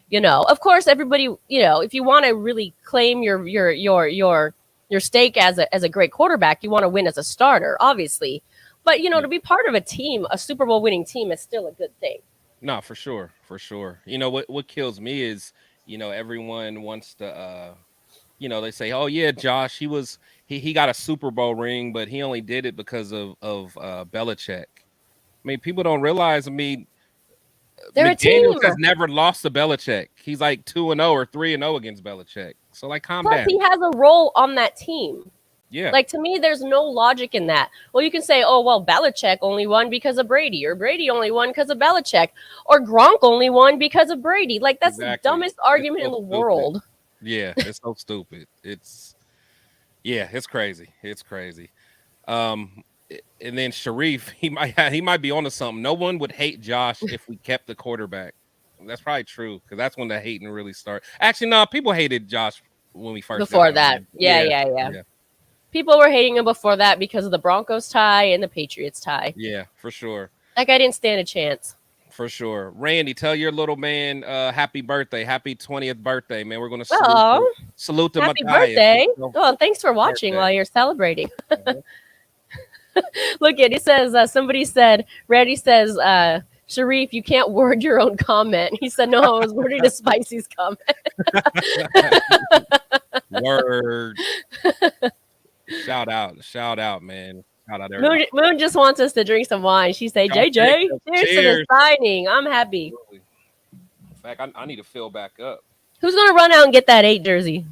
You know, of course, everybody. You know, if you want to really claim your stake as a great quarterback, you want to win as a starter, obviously. But, you know, to be part of a team, a Super Bowl winning team is still a good thing. No, for sure. For sure. You know, what kills me is, you know, everyone wants to, you know, they say, oh, yeah, Josh, he got a Super Bowl ring, but he only did it because of Belichick. I mean, people don't realize, I mean, they're McDaniels a team. has never lost to Belichick. He's like 2-0 or 3-0 against Belichick. So, like, calm down. He has a role on that team. Yeah. Like, to me, there's no logic in that. Well, you can say, oh, well, Belichick only won because of Brady, or Brady only won because of Belichick, or Gronk only won because of Brady. Like, that's the dumbest argument in the world. Yeah, it's so stupid. It's crazy. It's crazy. And then Sharif, he might be onto something. No one would hate Josh if we kept the quarterback. That's probably true, because that's when the hating really started. Actually, no, people hated Josh when we first before that. Yeah. People were hating him before that because of the Broncos tie and the Patriots tie. Yeah, for sure. That guy didn't stand a chance. For sure. Randy, tell your little man happy birthday. Happy 20th birthday, man. We're going to salute to happy Matthias. birthday. Oh, thanks for watching while you're celebrating. Look at it says somebody said, Randy says, Sharif, you can't word your own comment. He said, no, I was wording a Spicy's comment. Word. Shout out, man. Shout out everybody. Moon just wants us to drink some wine. She say, JJ, cheers to the signing. I'm happy. In fact, I need to fill back up. Who's gonna run out and get that 8 jersey?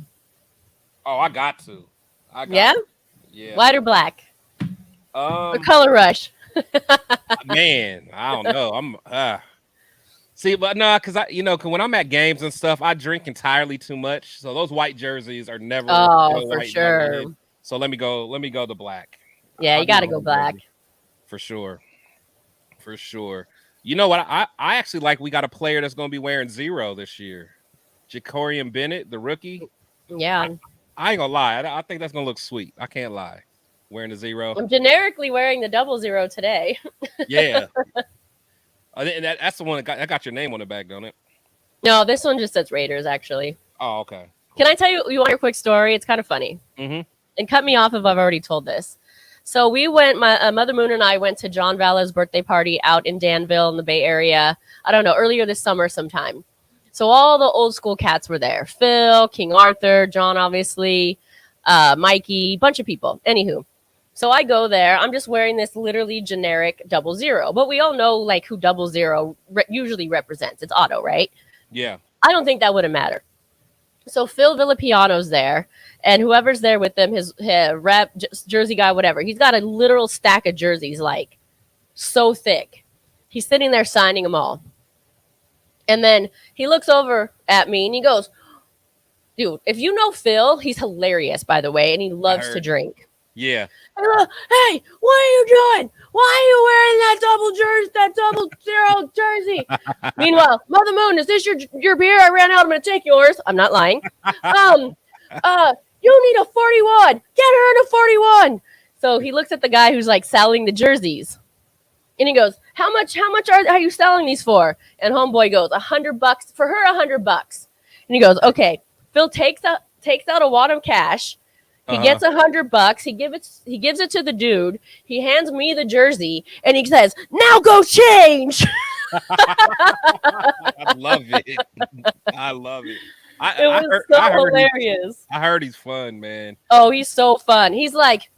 Oh, I got to. Yeah? Yeah. White or black? Or color rush? Man, I don't know. I'm see, but no, because cause when I'm at games and stuff, I drink entirely too much. So those white jerseys are never. Oh, for sure. So let me go the black. Yeah, you got to go black. For sure. You know what? I actually like we got a player that's going to be wearing 0 this year. Jacorian Bennett, the rookie. Yeah. I ain't going to lie. I think that's going to look sweet. I can't lie. Wearing the 0. I'm generically wearing the 00 today. Yeah. That's the one that got your name on the back, don't it? No, this one just says Raiders, actually. Oh, okay. Can I tell you want your quick story? It's kind of funny. Mm-hmm. And cut me off if I've already told this. So we went, my Mother Moon and I went to John Vala's birthday party out in Danville in the Bay Area. I don't know, earlier this summer sometime. So all the old school cats were there. Phil, King Arthur, John, obviously, Mikey, bunch of people. Anywho. So I go there. I'm just wearing this literally generic 00, but we all know like who 00 usually represents. It's Otto, right? Yeah. I don't think that would have mattered. So Phil Villapiano's there, and whoever's there with him, his rep, jersey guy, whatever. He's got a literal stack of jerseys, like so thick. He's sitting there signing them all. And then he looks over at me and he goes, dude, if you know Phil, he's hilarious, by the way, and he loves to drink. Yeah. I go, hey, what are you doing? Why are you wearing that 00 jersey? Meanwhile, Mother Moon, is this your beer? I ran out. I'm going to take yours. I'm not lying. You need a 41. Get her in a 41. So he looks at the guy who's like selling the jerseys. And he goes, how much are you selling these for? And homeboy goes, $100 for her, $100. And he goes, okay. Phil takes out a wad of cash. He gets $100. He gives it to the dude. He hands me the jersey, and he says, "Now go change." I love it. I love it. It was so hilarious. I heard he's fun, man. Oh, he's so fun. He's like,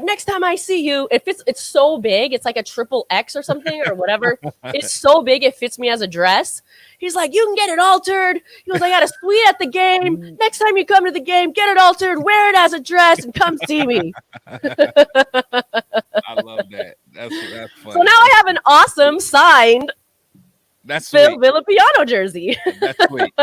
next time I see you, it's so big. It's like a XXX or something or whatever. It's so big it fits me as a dress. He's like, you can get it altered. He goes, I got a suite at the game. Next time you come to the game, get it altered, wear it as a dress, and come see me. I love that. That's fun. So now I have an awesome signed That's Phil sweet. Villapiano jersey. That's sweet.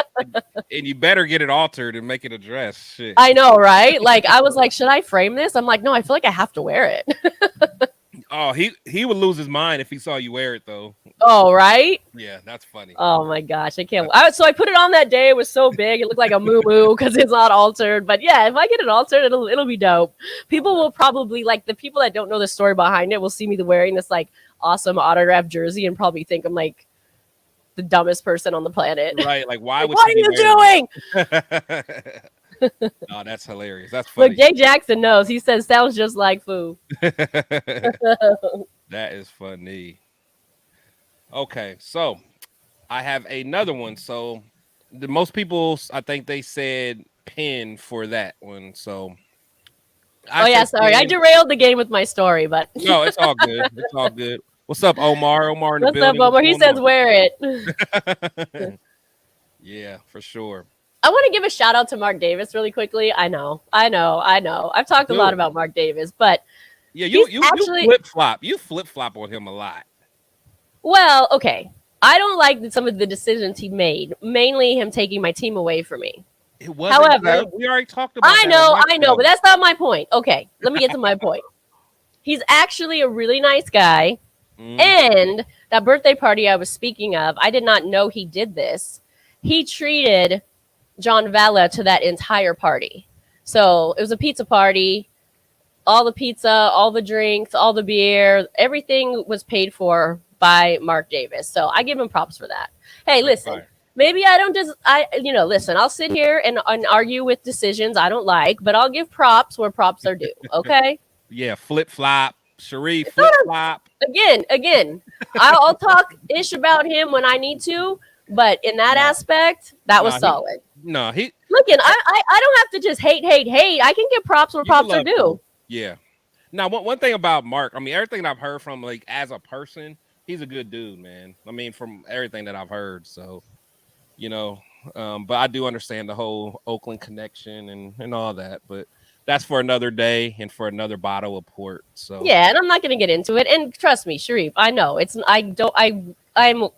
And you better get it altered and make it a dress. Shit. I know, right? Like, I was like, should I frame this? I'm like, no, I feel like I have to wear it. Oh, he would lose his mind if he saw you wear it, though. Oh, right? Yeah, that's funny. Oh, my gosh. I can't. So I put it on that day. It was so big. It looked like a moo-moo because it's not altered. But yeah, if I get it altered, it'll be dope. People will probably, like, the people that don't know the story behind it will see me wearing this, like, awesome autographed jersey and probably think I'm, like, the dumbest person on the planet. Right? Like, why would? What are you doing? Oh, that's hilarious. That's funny. Look, Jay Jackson knows. He says sounds just like Foo. That is funny. Okay, so I have another one. So most people, I think they said pin for that one. So Sorry, I derailed the game with my story, but no, it's all good. It's all good. What's up, Omar? Omar in the what's building. up, Omar? He says wear it. Yeah, for sure. I want to give a shout out to Mark Davis really quickly. I know. I've talked a lot about Mark Davis, but yeah, you actually flip flop. You flip flop on him a lot. Well, okay. I don't like some of the decisions he made, mainly him taking my team away from me. It wasn't However, good. We already talked about I know, but that's not my point. Okay, let me get to my point. He's actually a really nice guy. And that birthday party I was speaking of, I did not know he did this. He treated John Valla to that entire party. So it was a pizza party. All the pizza, all the drinks, all the beer, everything was paid for by Mark Davis. So I give him props for that. Hey, listen, maybe I don't listen, I'll sit here and argue with decisions I don't like, but I'll give props where props are due. Okay. Yeah, flip flop. Sharif, flip flop. Again, I'll talk ish about him when I need to, but in that aspect, that was solid. Looking, I don't have to just hate. I can give props where props are due. Yeah. Now, one thing about Mark, I mean, everything I've heard from, like, as a person, he's a good dude, man. I mean, from everything that I've heard. So, but I do understand the whole Oakland connection and all that. But that's for another day and for another bottle of port. So yeah, and I'm not going to get into it. And trust me, Sharif, I know I'm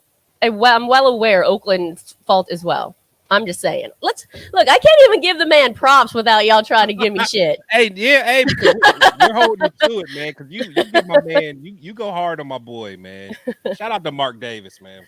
well aware Oakland's fault as well. I'm just saying. Look, I can't even give the man props without y'all trying to give me shit. Hey, because we're holding you to it, man. Because you give my man, you go hard on my boy, man. Shout out to Mark Davis, man.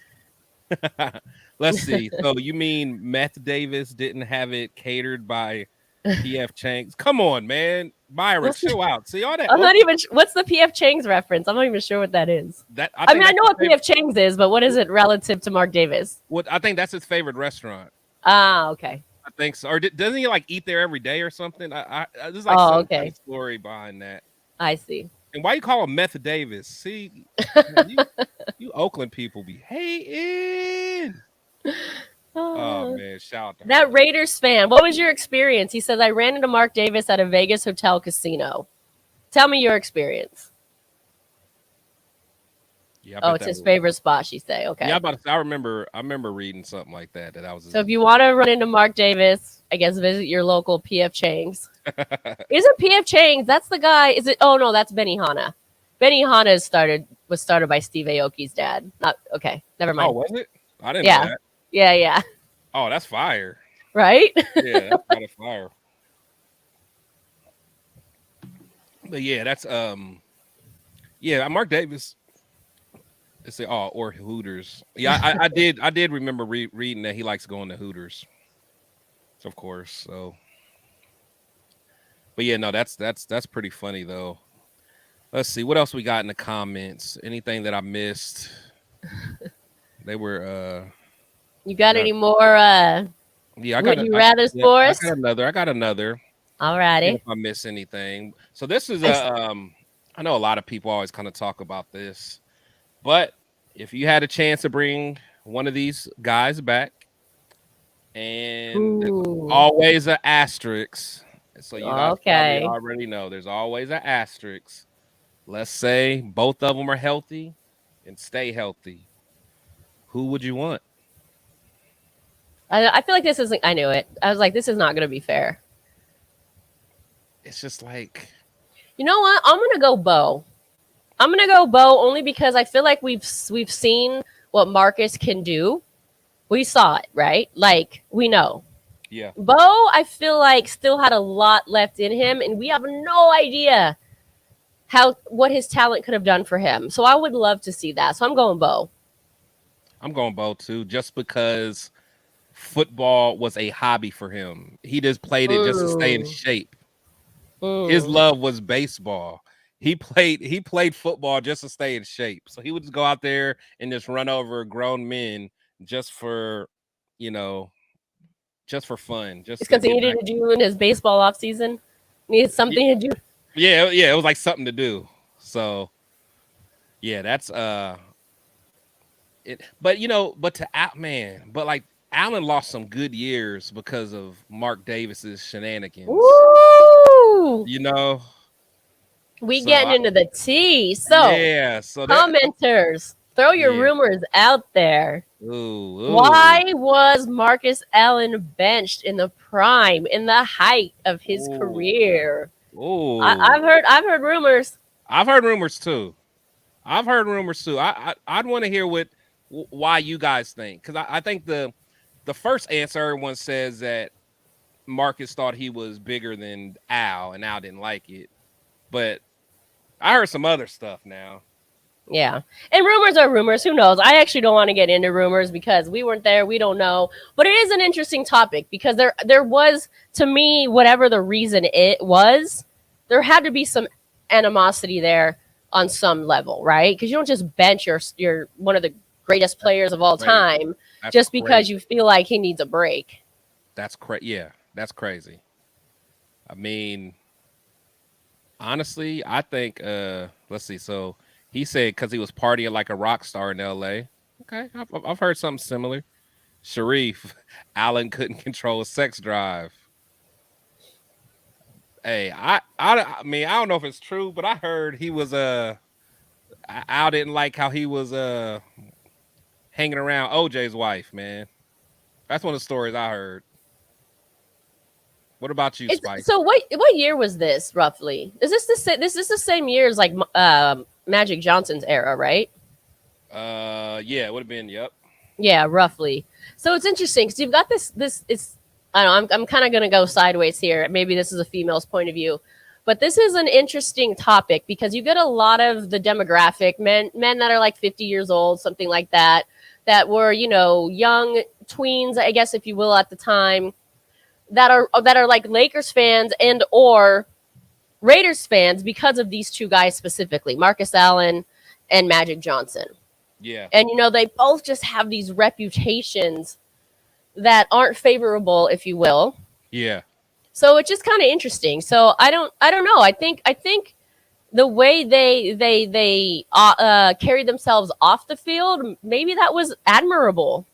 Let's see. So you mean Meth Davis didn't have it catered by PF Chang's? Come on, man. Myra, chill out. See all that. I'm not even. What's the PF Chang's reference? I'm not even sure what that is. I know what PF Chang's is, but what is it relative to Mark Davis? What I think that's his favorite restaurant. Ah, okay. I think so. Or doesn't he like eat there every day or something? There's like some kind of story behind that. I see. And why you call him Meth Davis? See, you Oakland people be hating. Oh man, shout out to that Raiders fan. What was your experience? He says I ran into Mark Davis at a Vegas hotel casino. Tell me your experience. Yeah, Oh, it's his favorite spot, she say. Okay. Yeah, I remember reading something like that. That I was. So if you want to run into Mark Davis, I guess visit your local PF Chang's. Isn't PF Chang's? That's the guy. Is it? Oh no, that's Benihana. Benihana was started by Steve Aoki's dad. Not okay. Never mind. Oh, was it? I didn't know that. Yeah. Oh, that's fire. Right? Yeah, that's kind of fire. But yeah, that's Mark Davis. Let's say or Hooters. Yeah, I did remember reading that he likes going to Hooters. Of course. So but yeah, no, that's pretty funny though. Let's see what else we got in the comments. Anything that I missed? They were You got any more yeah, I got would you rather for us? I got another. All righty. If I miss anything. So this is I know a lot of people always kind of talk about this, but if you had a chance to bring one of these guys back, and always an asterisk, so you guys probably already know there's always an asterisk. Let's say both of them are healthy and stay healthy. Who would you want? I feel like this isn't. I knew it. I was like, this is not going to be fair. It's just like, you know what? I'm going to go Bo. I'm going to go Bo only because I feel like we've seen what Marcus can do. We saw it, right? Like, we know. Yeah. Bo, I feel like still had a lot left in him, and we have no idea what his talent could have done for him. So I would love to see that. So I'm going Bo. I'm going Bo too, just because football was a hobby for him. He just played it just to stay in shape. His love was baseball. He played football just to stay in shape. So he would just go out there and just run over grown men just for, just for fun. Just because he needed to do in his baseball off season. Needed something to do. Yeah, it was like something to do. So yeah, that's it. But like Allen lost some good years because of Mark Davis's shenanigans. Woo! We getting into the tea. So yeah, commenters, throw your rumors out there. Ooh. Why was Marcus Allen benched in the prime, in the height of his career? Ooh. I've heard rumors. I've heard rumors too. I'd want to hear why you guys think, because I think the first answer, everyone says that Marcus thought he was bigger than Al, and Al didn't like it. But I heard some other stuff now. Yeah. And rumors are rumors. Who knows? I actually don't want to get into rumors because we weren't there. We don't know. But it is an interesting topic because there was, to me, whatever the reason it was, there had to be some animosity there on some level, right? Because you don't just bench your one of the greatest players of all time just because you feel like he needs a break. That's crazy. Yeah, that's crazy. I mean, honestly, I think let's see. So he said because he was partying like a rock star in LA. Okay, I've heard something similar. Sharif, Allen couldn't control a sex drive. Hey, I mean, I don't know if it's true, but I heard he was Al didn't like how he was hanging around OJ's wife, man. That's one of the stories I heard. What about you, Spike? So what year was this roughly? Is this the same year as like Magic Johnson's era, right? Yeah, it would have been. Yep. Yeah, roughly. So it's interesting because you've got this. It's I don't know. I'm kind of gonna go sideways here. Maybe this is a female's point of view, but this is an interesting topic because you get a lot of the demographic men that are like 50 years old, something like that were young tweens, I guess if you will, at the time. That are like Lakers fans and or Raiders fans because of these two guys specifically, Marcus Allen and Magic Johnson. Yeah. And they both just have these reputations that aren't favorable, if you will. Yeah. So it's just kind of interesting. So I don't know. I think the way they carried themselves off the field, maybe that was admirable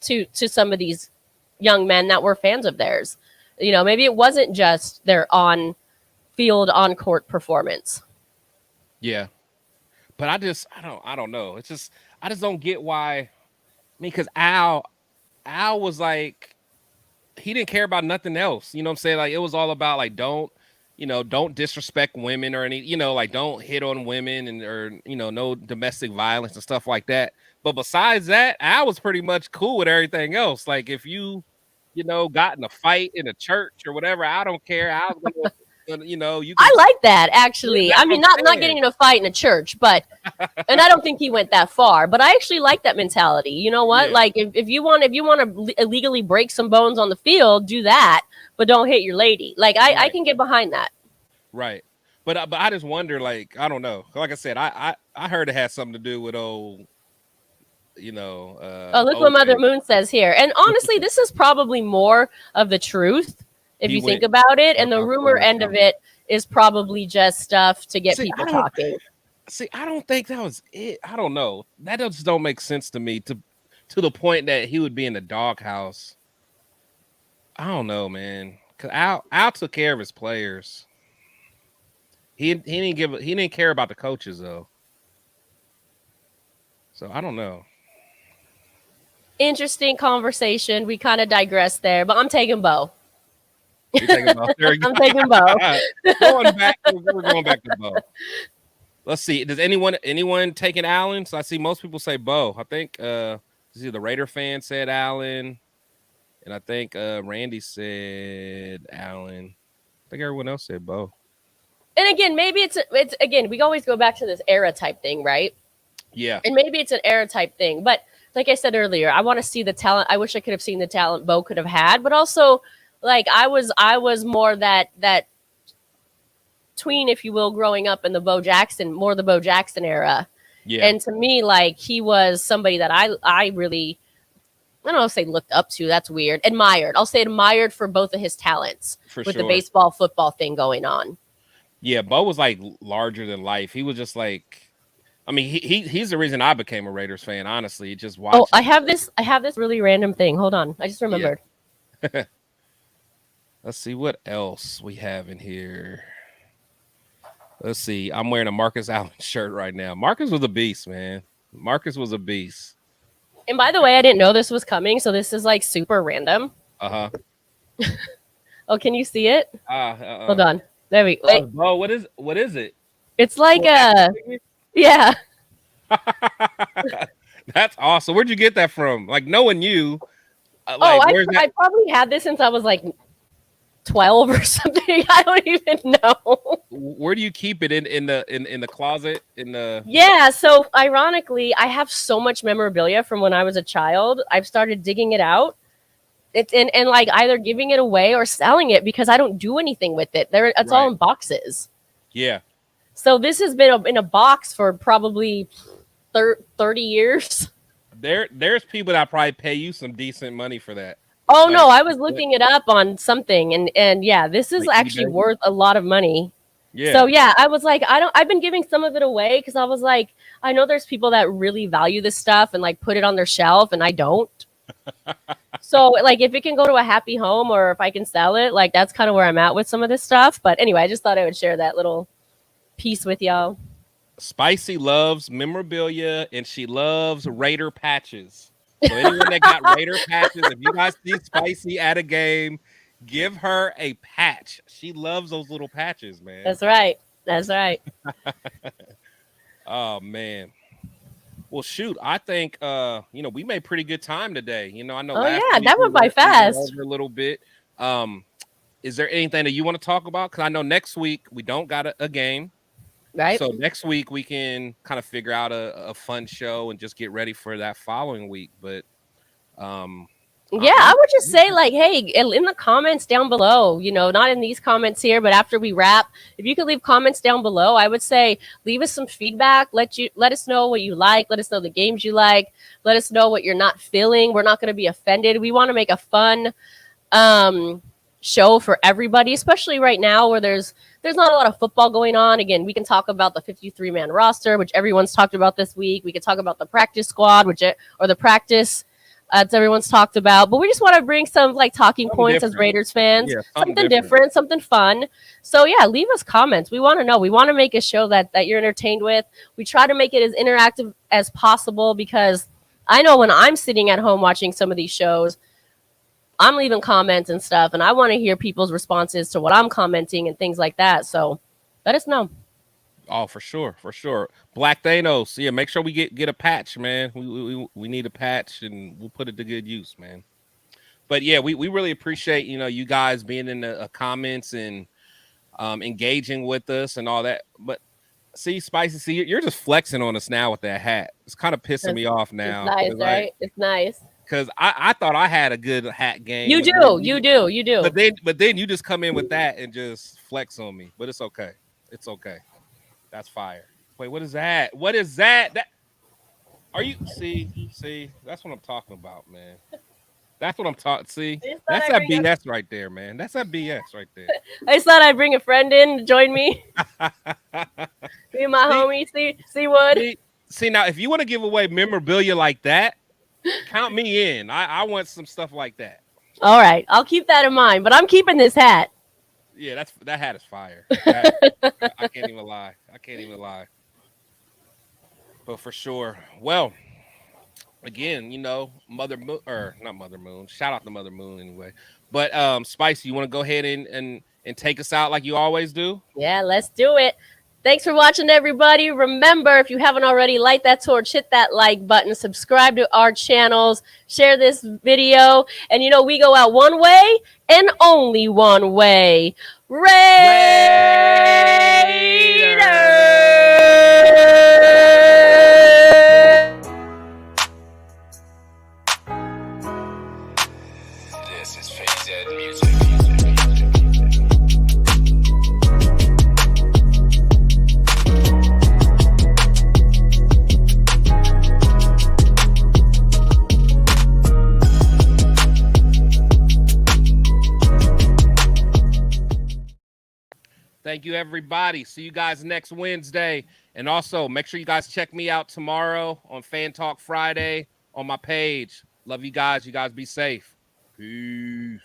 to some of these young men that were fans of theirs. Maybe it wasn't just their on field on court performance. Yeah. But I don't know. It's just I just don't get why. I mean, because Al was like, he didn't care about nothing else. You know what I'm saying? Like it was all about like don't disrespect women or any, like don't hit on women or no domestic violence and stuff like that. But besides that, Al was pretty much cool with everything else. Like if you got in a fight in a church or whatever, I don't care. I was gonna, you can, I like that actually. Yeah, I mean, not getting in a fight in a church, but and I don't think he went that far. But I actually like that mentality. You know what? Yeah. Like if you want to illegally break some bones on the field, do that, but don't hit your lady. Like I Right. can get behind that. Right. But I just wonder, like, I don't know. Like I said, I heard it had something to do with Oh, look what OJ. Mother Moon says here. And honestly, this is probably more of the truth if He you think went about it. And the about rumor end of it is probably just stuff to get See, people I don't- talking. See, I don't think that was it. I don't know. That just don't make sense to me to the point that he would be in the doghouse. I don't know, man. Cause Al took care of his players. He didn't care about the coaches though. So I don't know. Interesting conversation. We kind of digressed there, but I'm taking Bo. You're taking about there I'm taking Bo. We're going back to Bo. Let's see. Does anyone taking Allen? So I see most people say Bo. I think the Raider fan said Allen, and I think Randy said Allen. I think everyone else said Bo. And again, maybe it's again, we always go back to this era type thing, right? Yeah. And maybe it's an era type thing, but like I said earlier, I want to see the talent. I wish I could have seen the talent Bo could have had, but also like I was more that tween, if you will, growing up in the Bo Jackson era. Yeah. And to me, like he was somebody that I really, I don't know if say looked up to. That's weird. Admired. I'll say admired for both of his talents For with sure. the baseball football thing going on. Yeah, Bo was like larger than life. He was just like, I mean, he's the reason I became a Raiders fan. Honestly, just watching. Oh, I have this really random thing. Hold on, I just remembered. Let's see what else we have in here. Let's see. I'm wearing a Marcus Allen shirt right now. Marcus was a beast, man. Marcus was a beast. And by the way, I didn't know this was coming, so this is like super random. Uh-huh. Oh, can you see it? Uh-uh. Hold on. There we go. Wait. Bo, what is it? It's like yeah. That's awesome. Where'd you get that from? Like knowing you. I probably had this since I was like 12 or something. I don't even know. Where do you keep it in the closet? Yeah, so ironically, I have so much memorabilia from when I was a child. I've started digging it out. It's and like either giving it away or selling it because I don't do anything with it. It's all in boxes. Yeah. So this has been in a box for probably 30 years. There's people that probably pay you some decent money for that. Oh Like, no, I was looking it up on something and yeah, this is Like actually eBay? worth a lot of money. Yeah. So yeah, I was like, I've been giving some of it away because I was like, I know there's people that really value this stuff and like put it on their shelf and I don't. So like if it can go to a happy home or if I can sell it, like that's kind of where I'm at with some of this stuff. But anyway, I just thought I would share that little piece with y'all. Spicy loves memorabilia and she loves Raider patches. So anyone that got Raider patches, if you guys see Spicy at a game, give her a patch. She loves those little patches, man. That's right. That's right. Oh man. Well, shoot, I think we made pretty good time today. I know. Oh last yeah, week that we went by went fast. over a little bit. Is there anything that you want to talk about? Because I know next week we don't got a game. Right. So next week we can kind of figure out a fun show and just get ready for that following week. But yeah, I would just say like, hey, in the comments down below, not in these comments here, but after we wrap, if you could leave comments down below, I would say leave us some feedback. Let us know what you like. Let us know the games you like. Let us know what you're not feeling. We're not going to be offended. We want to make a fun show for everybody, especially right now where there's not a lot of football going on. Again, we can talk about the 53-man roster, which everyone's talked about this week. We could talk about the practice squad, or the practice as everyone's talked about. But we just want to bring some like talking Something points as different. Raiders fans. Yeah, Something different, something fun. So yeah, leave us comments. We want to know. We want to make a show that you're entertained with. We try to make it as interactive as possible because I know when I'm sitting at home watching some of these shows, I'm leaving comments and stuff, and I want to hear people's responses to what I'm commenting and things like that. So let us know. Oh, for sure, for sure. Black Thanos. Yeah, make sure we get a patch, man. We need a patch, and we'll put it to good use, man. But yeah, we really appreciate you guys being in the comments and engaging with us and all that. But see, Spicy, see, you're just flexing on us now with that hat. It's kind of pissing me off now. It's nice, right? It's nice. Because I thought I had a good hat game. You do. But then you just come in with that and just flex on me. But it's okay. It's okay. That's fire. Wait, what is that? What is that? That are you see? That's what I'm talking about, man. That's what I'm talking. See, that's that BS right there, man. That's that BS right there. I just thought I'd bring a friend in to join me. Me and my homie, see Wood. See now, if you want to give away memorabilia like that, count me in. I want some stuff like that. All right, I'll keep that in mind. But I'm keeping this hat. Yeah, that hat is fire. I can't even lie. But for sure. Well, again, Mother Moon, or not Mother Moon. Shout out to Mother Moon anyway. But Spicy, you want to go ahead and take us out like you always do? Yeah, let's do it. Thanks for watching, everybody. Remember, if you haven't already, light that torch, hit that like button, subscribe to our channels, share this video. And we go out one way and only one way. This is FaZe Music. Thank you, everybody. See you guys next Wednesday. And also, make sure you guys check me out tomorrow on Fan Talk Friday on my page. Love you guys. You guys be safe. Peace.